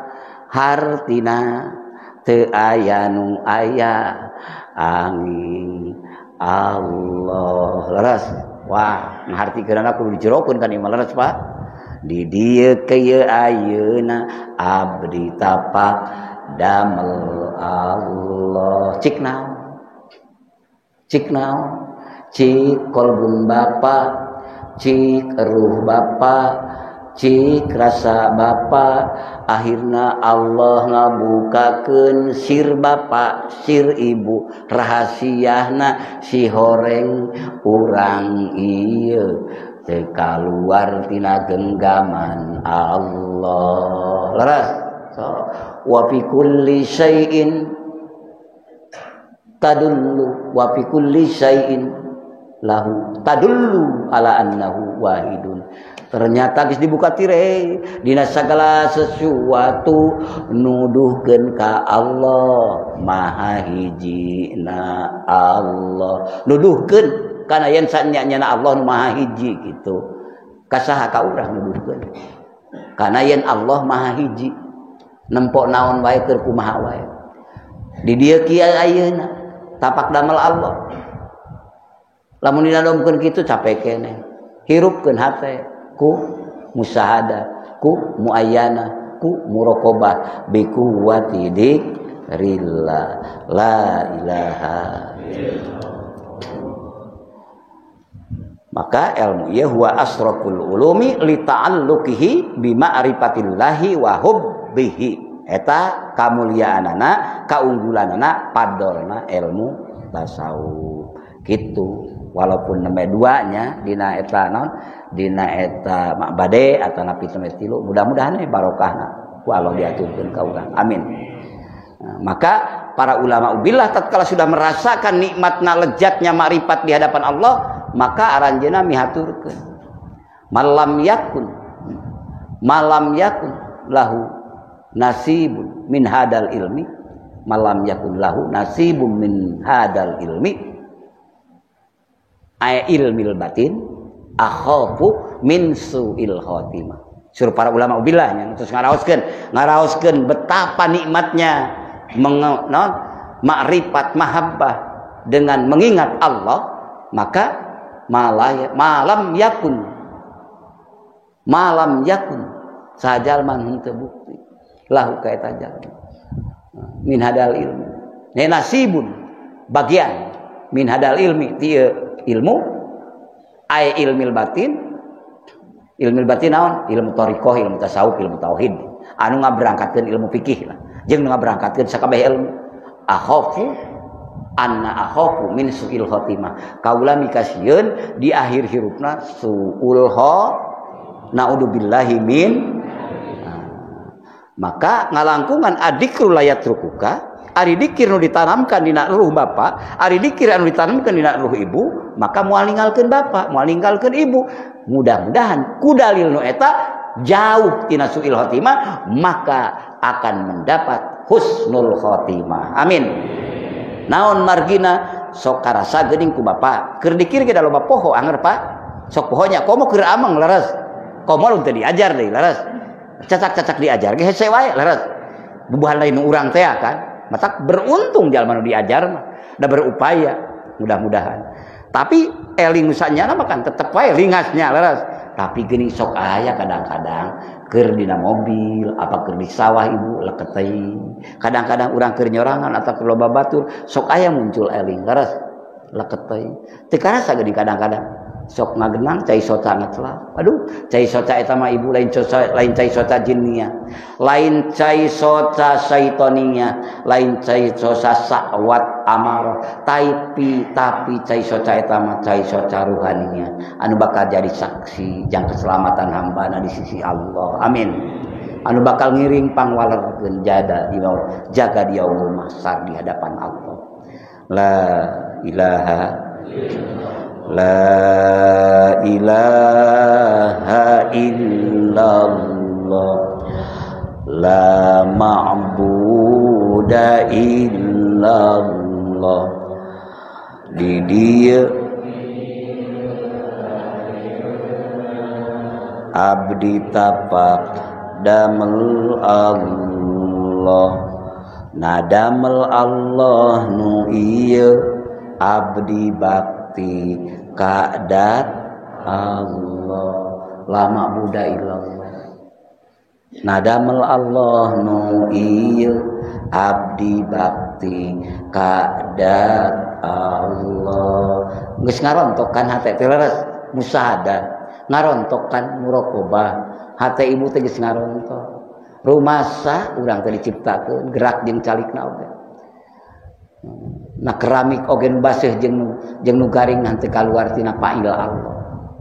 hartina teu aya nu aya angin Allah leres. Wah ngahartikeunana kudu dijerokeun kan ieu leres Pak. Di dieu kieu ayeuna abdi tapak damel Allah cik naon cik kolbun Bapa, cik ruh Bapa, cik rasa Bapa. Akhirna Allah ngabukakeun sir Bapa, sir Ibu, rahasiana si horeng urang ieu teu kaluar tina genggaman Allah. Leres. So, wa fi kulli syai'in tadullu wa fi kulli syai'in lahu tadullu ala annahu wahidun. Ternyata geus dibuka tire dina sagala sesuatu nuduhkeun ka Allah maha hijina Allah. Nuduhkeun kana yen sanyana Allah nu maha hiji gitu. Kasaha ka urang nuduhkeun. Kana yen Allah maha hiji nempok naon wae keur kumaha wae. Di dieu kieu ayeuna tapak damel Allah. Lamun dinadomkeun kitu capek keneh. Hirupkeun hate ku musyahadah, ku muayyana, ku muraqabah bi quwwati dzikrillah la ilaha illallah. Maka ilmu ieu huwa asraful ulumi li ta'alluqihi bi ma'rifatillahi wa hubbihi. Eta kamulyaanana, kaunggulanana padolna ilmu tasawuf. Gitu. Walaupun nembe duanya dina eta naon dina eta ma'bade atana pitume tilu mudah-mudahan barokahna ku Allah diaturkeun ka urang. Amin. Nah, maka para ulama ubillah tatkala sudah merasakan nikmatna lezatnya makrifat di hadapan Allah, maka aranjeuna mihaturkeun malam yakun lahu nasibun min hadal ilmi, malam yakun lahu nasibun min hadal ilmi ay ilmil batin akhafu min su'il khotimah. Suruh para ulama ubillahnya terus ngaraoskeun betapa nikmatnya makrifat mahabbah dengan mengingat Allah, maka malam yakun sajalman henteu bukti lahu ka eta jalma min hadal ilmi nasibun bagian min hadal ilmi ti ilmu ay ilmil batin naon ilmu thariqah, ilmu tasawuf, ilmu tauhid anu ngaberangkatkeun ilmu fikih lah jeung ngaberangkatkeun sakabeh ilmu. Akhafu min su'il khotimah, kaula mikasieun di akhir hirupna su'ul naudzubillahi min. Maka ngalangkungan adikrul layat rukuka, ari dikir nu ditanamkan dina ruh bapa, ari dikir anu ditanamkan dina ruh ibu, maka moal ninggalkeun bapa, moal ninggalkeun ibu. Mudah-mudahan ku dalil nu eta jauh tina su'il khotimah, maka akan mendapat husnul khotimah. Amin. Naon margina sok karasa geuning ku bapa, keur dikir ge da loba poho anger Pak. Sok pohonya komo keur amang leres. Komo teu diajar deui leres. Cacak-cacak diajar ge hese wae leres. Bubuhan lain urang teh kan. Matak beruntung jalma nu diajar mah, da berupaya mudah-mudahan. Tapi eling usahanya mah kan tetep wae lingasnya leres. Tapi geuning sok aya kadang-kadang keur dina mobil apa keur di sawah ibu leket teh. Kadang-kadang urang keur nyorangan atau keur loba batur sok aya muncul eling leres leket teh. Teu karasa geuning kadang-kadang sok ngagenang cai soca ngecela. Aduh, cai soca eta mah ibu lain cai soca jinnia, lain cai soca syaitonia, lain cai soca sa'wat amarah. Tapi cai soca eta mah cai soca ruhania anu bakal jadi saksi jang keselamatan hambana di sisi Allah. Amin. Anu bakal ngiring pangwalerkeun jaga di yaumul mahsyar di hadapan Allah. La ilaha illallah, la ma'buda illallah. Di dia abdi tapak damel Allah, nadamel Allah nu ieu abdi bakti kadat Allah, lama buda illallah. Nadamel Allah nu ieu abdi bakti kadat Allah. Geus ngarontokan hate teh leres musahadah, ngarontokan muraqabah, hate ibu teh geus ngarontok. Rumasa urang teh diciptakeun gerak jeung calikna oge. Na keramik oge nu baseuh jeung nu garing henteu kaluar tina fa'ila Allah.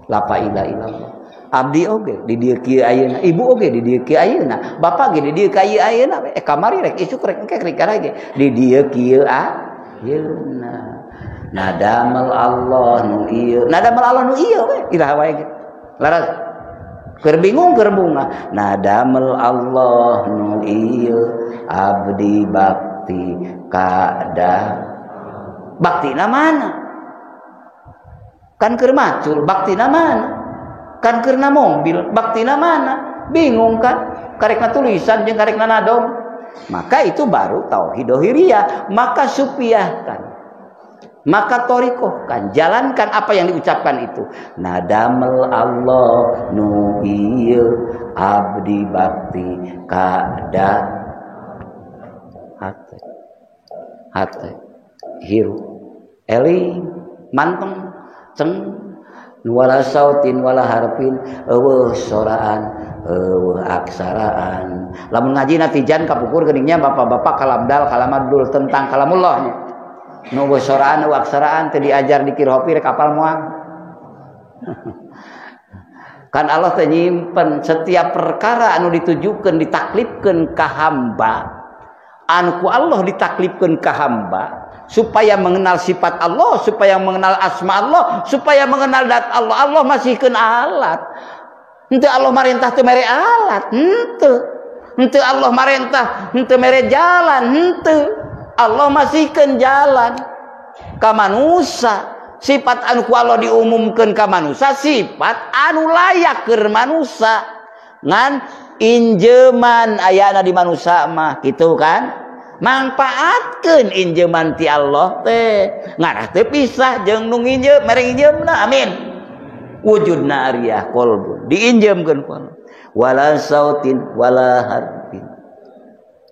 La fa'ila illallah. Abdi oge di dieu kieu ayeuna, ibu oge di dieu kieu ayeuna, bapa ge di dieu kieu ayeuna, kamari rek isuk rek engke rek ge di dieu kieu ayeuna. Nadamel Allah nu ieu, nadamel Allah nu ieu we iraha wae ge. Laras keur bingung keur bunga. Nadamel Allah nu ieu abdi bakti kada. Baktina mana? Kan keur macul, baktina mana? Kan keur na mobil, baktina mana? Bingung kan? Karekna tulisan jeung karekna nadom. Maka itu baru tauhid dohiriyah. Maka supiahkan, maka thariqahkan, jalankan apa yang diucapkan itu. Nadamel Allah nu ieu abdi bakti kada hate hiru eling manteng ceng wala sautin wala harfin eueuh soraan eueuh aksaraan. Lamun ngaji natijan kapukur geuningnya bapak-bapak kalamdal kalamadul tentang kalamullah nya nu eueuh soraan eueuh aksaraan teu diajar di kirhopi rek apal moal. Kan Allah teh nyimpen setiap perkara anu ditujukeun ditaklifkeun ka hamba anu ku Allah ditaklifkeun ka hamba supaya mengenal sifat Allah, supaya mengenal asma Allah, supaya mengenal zat Allah. Allah masihkeun alat. Henteu Allah marentah teu mere alat, henteu. Henteu Allah marentah henteu mere jalan, henteu. Allah masihkeun jalan ka manusia. Sifat anu ku Allah diumumkeun ka manusia, sifat anu layak keur manusia. Ngan injeman ayana di manusia mah gitu kan, mangpaatkeun injeman ti Allah teh ngarah teh pisah jeung nu nginjem mere nginjemna. Amin. Wujudna ariyah qalbun diinjemkeun ku Allah. Wala sautin wala harfin,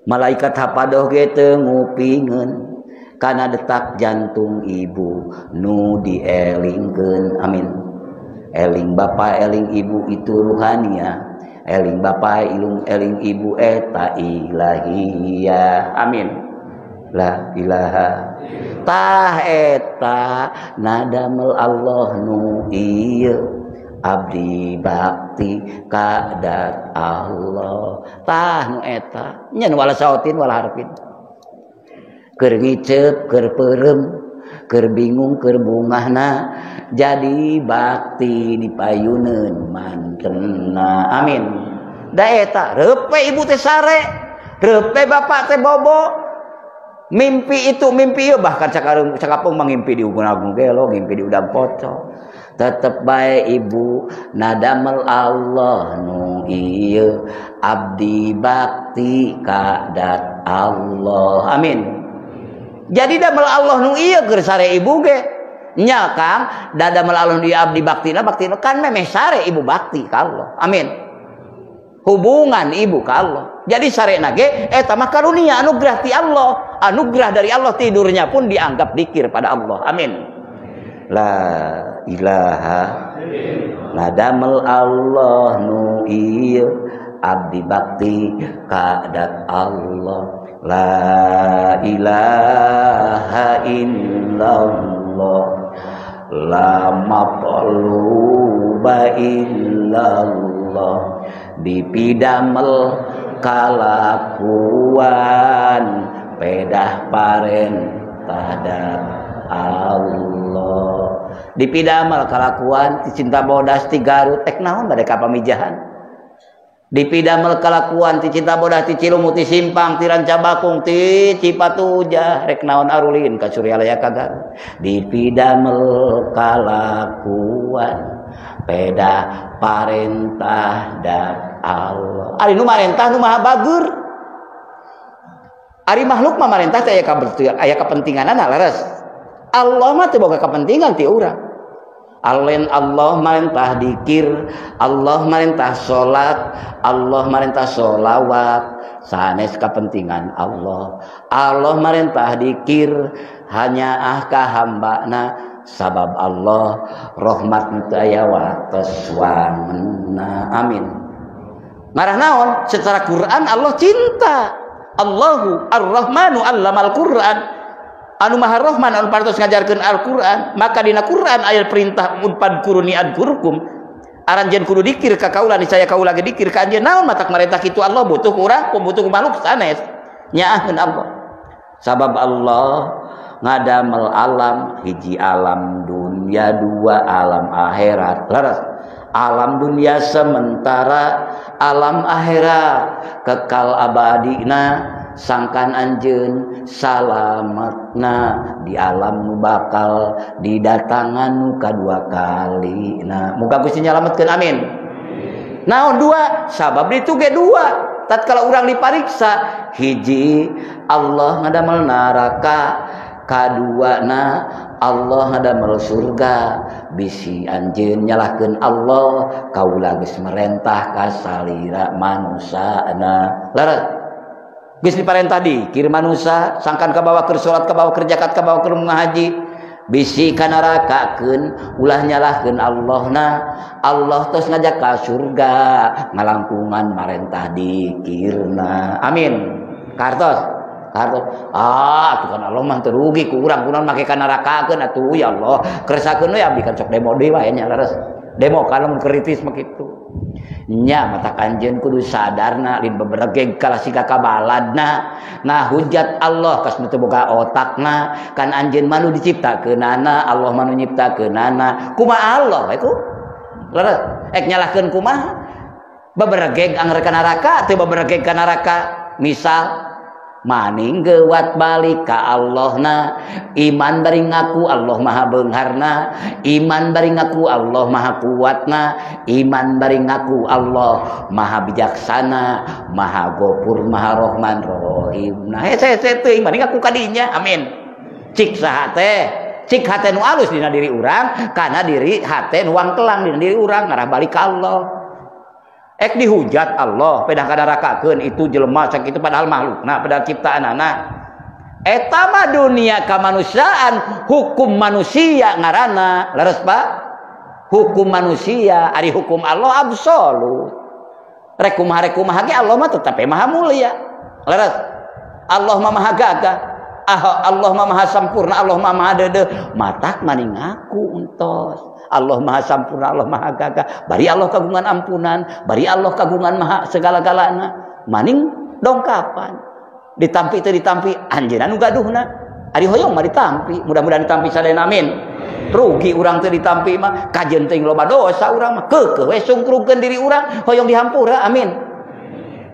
malaikat hapadoh ge teu ngupingeun kana detak jantung ibu nu dielingkeun. Amin. Eling bapa eling ibu itu ruhaniah, eling bapa eling ibu eta ilahiyah. Amin. La ilaha tah eta nadamel Allah nu ieu abdi bakti ka zat Allah. Tah nu eta nyen wala sautin wala harfin. Keur ngicep, keur peureum, keur bingung, keur bungahna jadi bakti dipayuneun mantenna. Amin. Da eta reupe ibu teh sare, reupe bapak teh bobo. Mimpi itu mimpi ieu bahkan cakapeung mangimpi di ugung-agung gelo, ngimpi di udang pocong. Tetep bae ibu nadamel Allah nu ieu abdi bakti ka zat Allah. Amin. Jadi damel Allah nu ieu keur sare ibu ge nya Kang, damel Allah nu abdi baktina kan memeh sare ibu bakti ka Allah. Amin. Hubungan ibu ka Allah. Jadi sarena ge eta mah karunia anugerah ti Allah, anugerah dari Allah. Tidurnya pun dianggap zikir pada Allah. Amin. La ilaha nadamel Allah nu ieu abdi bakti ka zat Allah. La ilaha illallah, la maqluba illallah, dipidamel kalakuan pedah parentah zat Allah. Dipidamel kalakuan ti cinta bodas ti Garut tek naon bade ka pamijahan. Dipidamel kalakuan ti cinta bodas ti Cilumut ti Simpang ti Rancabakung ti Cipatujah rek naon arulin ka Suryalaya ka Garut. Dipidamel kalakuan peda parentah zat Allah. Ari nu marentah nu maha bagur. Ari makhluk mah marentah teh aya kepentinganana leres. Allah mah teu boga kepentingan ti urang. Allah marentah dikir, Allah marentah salat, Allah marentah sholawat, sanes kepentingan Allah. Allah marentah dikir hanya ka hambana sabab Allah rahmat teu aya wates wangenna. Amin. Marah naon? Secara Quran Allah cinta. Allahu Ar-Rahmanu 'allamal Qur'an. Anu Maha Rahman anu parantos ngajarkeun Al-Qur'an. Maka dina Qur'an aya perintah unpad kuruni adkurkum. Aranjeun kudu dikir ka kaula nisaya kaula ge dikir ka anjeun. Naon matak marentah kitu Allah butuh urang, butuh makhluk sanes. Nyaahkeun Allah. Sabab Allah ngadamel alam, hiji alam dunia, dua alam akhirat. Laras. Alam dunia sementara, alam akhirat kekal abadina. Sangkan anjeun salametna di alam nu bakal didatangan nu kadua kali. Nah, muga Gusti nyalametkeun. Amin. Naon dua? Sabab itu ge dua. Tatkala urang dipariksa, hiji Allah ngadamel neraka, kaduana Allah ngadamel surga. Bisi anjeun nyalahkeun Allah, kaula geus merentah ka salira manusana. Laras geus diparentah dikir manusia, sangkan ka bawah keur salat, ka bawah keur zakat, ka bawah keur ngahaji. Bisi ka nerakakeun, ulah nyalahkeun Allahna. Allah tos ngajak ka surga, ngalampungan marentah dikirna. Amin. Kartos. Atuh kan Allah mah teu rugi ku urang kunaon make ka nerakakeun atuh ya Allah. Keresakeun we abdi kan sok demo deui wae nya leres. Demo kana mun kritis mah kitu. nya mata kanjeun kudu sadarna lin beberege kala sika kabaladna ngahujat Allah kas teu boga otakna kan anjeun manu diciptakeunana Allah manu nyiptakeunana kumaha Allah itu leres ek nyalahkeun kumaha beberege angger ka neraka teu beberege ka neraka misal maning gewat balik ka Allahna iman bari ngaku Allah maha beungharna iman bari ngaku Allah maha kuatna iman bari ngaku Allah maha bijaksana maha gopur maha rahman rahim nah hese teuing bari ngaku kadinya amin cik saha teh cik hate nu alus dina diri urang kana diri hate nu wangkelang dina diri urang ngarah balik ka Allah ek dihujat Allah pedah kadarakakeun itu jelema sakitu padahal makhlukna padahal ciptaanana eta mah dunia kamanusiaan hukum manusia ngaranna leres Pak hukum manusia ari hukum Allah absolut rek kumaha ge Allah mah tetep maha mulia leres Allah mah maha gagah Allah mah maha sampurna Allah mah maha deudeuh matak maning ngaku entos Allah maha sampurna Allah maha gagah bari Allah kagungan ampunan bari Allah kagungan maha segala-galana maning dongkapan ditampi teu ditampi anjeunna nu gaduhna ari hoyong mah ditampi mudah-mudahan ditampi sadayana amin rugi urang teu ditampi mah kajeun teuing loba dosa urang mah keukeuh we sungkrugkeun diri urang hoyong dihampura amin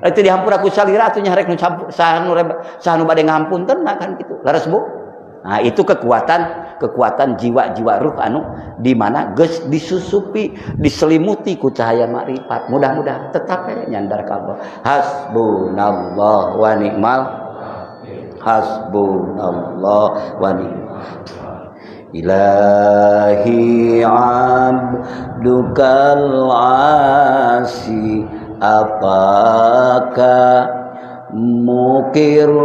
itu dihampura ku salira atuh nya rek nu saha nu bade ngampunten kan kitu leres Bu. Nah itu kekuatan jiwa-jiwa ruh anu di mana geus disusupi diselimuti ku cahaya makrifat mudah-mudahan tetap nyandar ka Allah hasbunallah wa ni'mal hasbunallah wa ni'mal ilahi abdukal asi apakah mukiram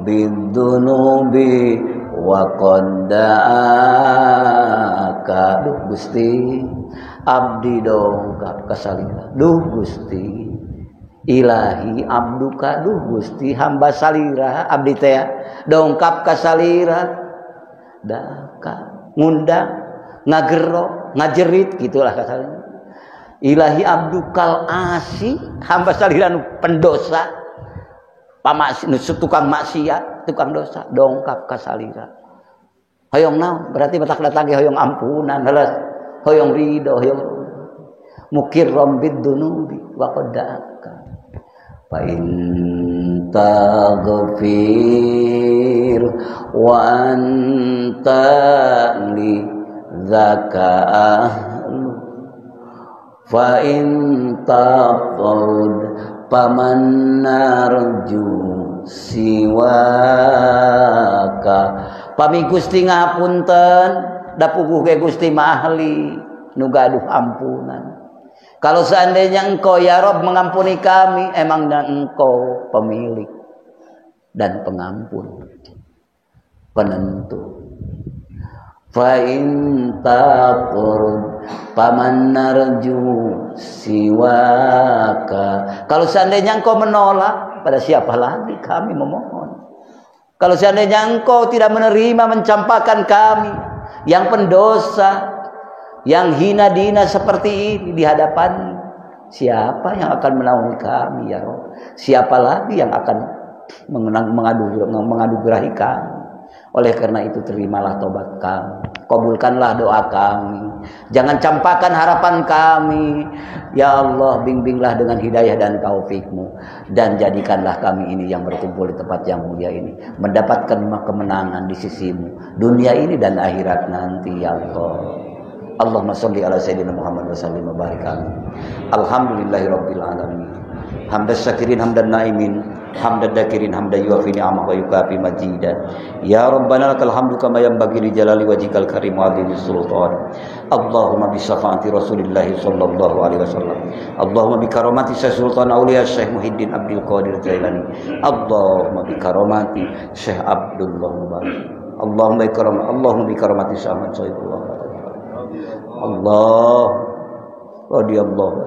bidunubi wa qadda'aka duh Gusti abdi dongkap kasalira duh Gusti ilahi abduka duh Gusti hamba salira abdi teh dongkap kasalira daka ngundang ngagero ngajerit gitulah kasalira ilahi abdukal asi hamba salira nu pendosa tukang maksiat, tukang dosa, dongkap ka salira. Hoyong naon? Berarti batak datang hoyong ampunan, heula hoyong ridho, hoyong mukirram bidunubi wa qaddaka. Fa in taghfir wa anta li dzaka ahlu fa in taqud paman narju siwaka pami Gusti ngapunten da puguh ge Gusti mah ahli nu gaduh ampunan kalau seandainya engkau ya Rob mengampuni kami emangnya engkau pemilik dan pengampun penentu fa in taqur paman narju siwaka kalau seandainya engkau menolak pada siapa lagi kami memohon kalau seandainya engkau tidak menerima mencampakkan kami yang pendosa yang hina dina seperti ini di hadapan siapa yang akan menaungi kami ya Rob siapa lagi yang akan mengadugerahi kami oleh karena itu terimalah tobat kami kabulkanlah doa kami jangan campakkan harapan kami ya Allah bimbinglah dengan hidayah dan taufikmu dan jadikanlah kami ini yang berkumpul di tempat yang mulia ini mendapatkan kemenangan di sisimu dunia ini dan akhirat nanti ya Allah Allahumma sholli ala sayyidina Muhammad wa sallim wa barik alhamdulillahirabbil alamin hamdas syakirin hamdan naimin hamdan dakirin hamdan yuafi ni'amah wa yukafi majidan ya rabbana lakal hamdu kama yanbaghi li jalali wajhikal karim wa azimi sultan Allahumma bi syafaati rasulillah sallallahu alaihi wasallam Allahumma bi karamati sultan auliya Syekh Muhyiddin Abdul Qadir Jailani Allahumma bi karamati Syekh Abdullah Mubarak Allahumma bi karamati Syekh Ahmad Saifullah Allah radhiyallahu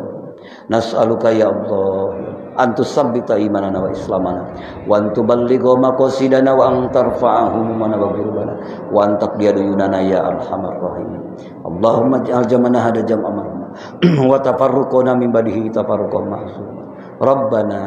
nas'aluka ya Allah antus sabbita imanana wa islamana wa antuballigha maqasidana wa antarfa'ahu mana wa ghurubana wa antaqdiya duyunana ya arhamar rahimin Allahumma ij'al jamana hada jam'a marhum wa tafarruquna min ba'dihi tafarruqan ma'suma. Rabbana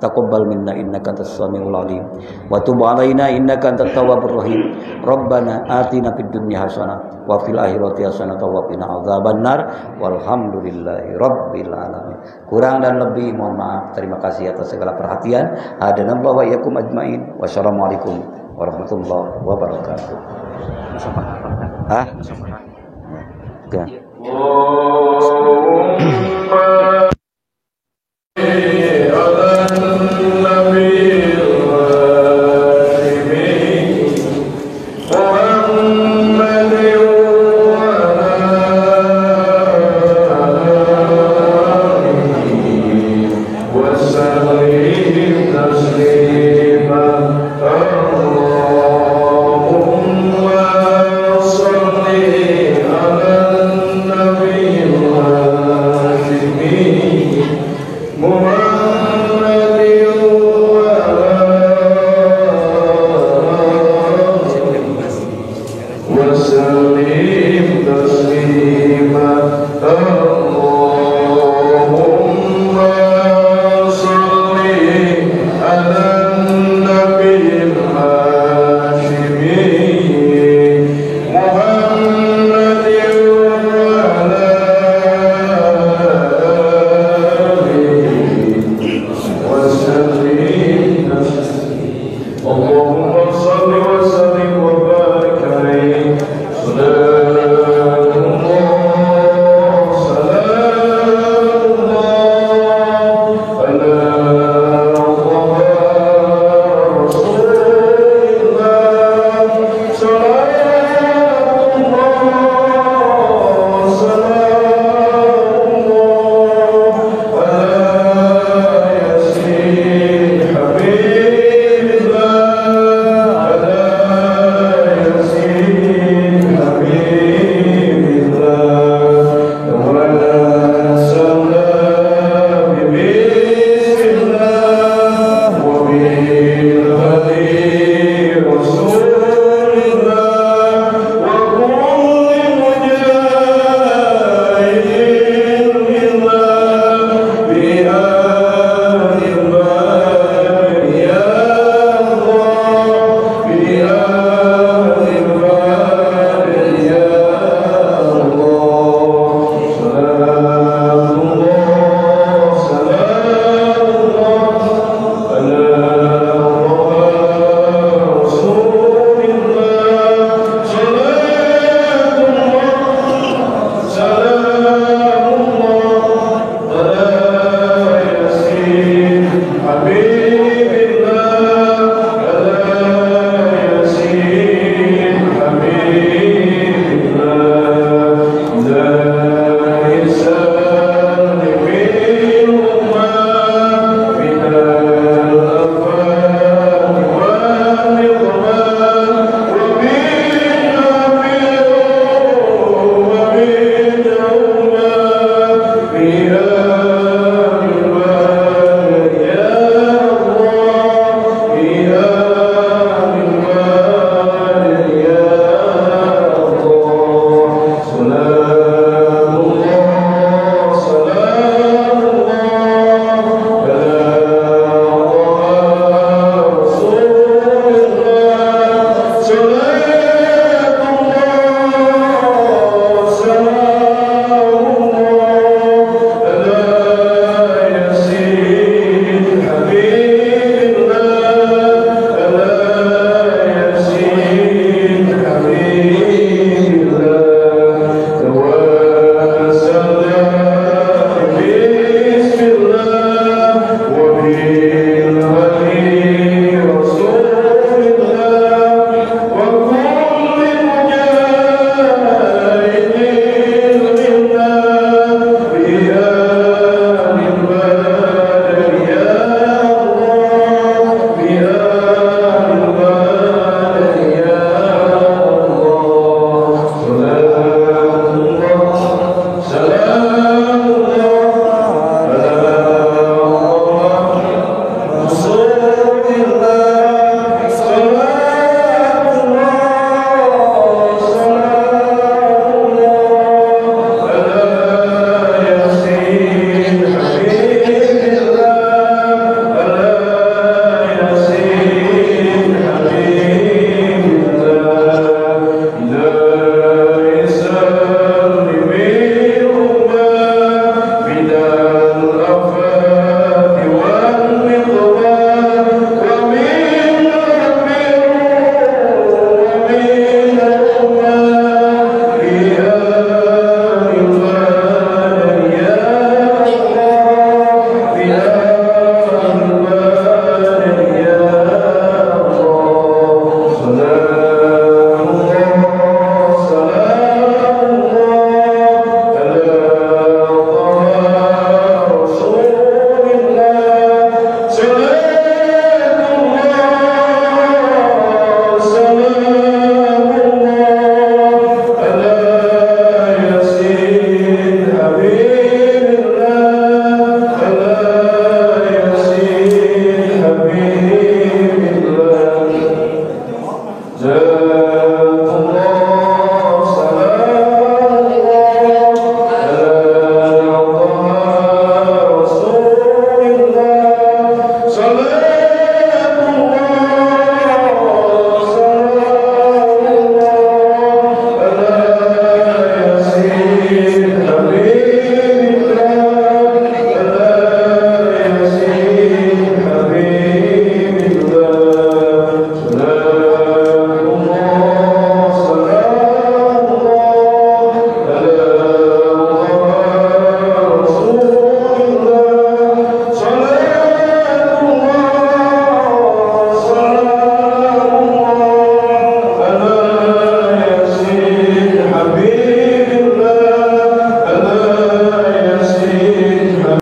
taqabbal minna innaka antas samiul alim wa tub 'alaina innaka antat tawwabur rahim. Rabbana atina fid dunya hasanah wa fil akhirati hasanah wa qina adzabannar walhamdulillahi rabbil alamin. Kurang dan lebih mohon maaf. Terima kasih atas segala perhatian. Hadanallahu wa iyyakum ajmain. Wassalamualaikum warahmatullahi wabarakatuh. Hah? Oke. Allahumma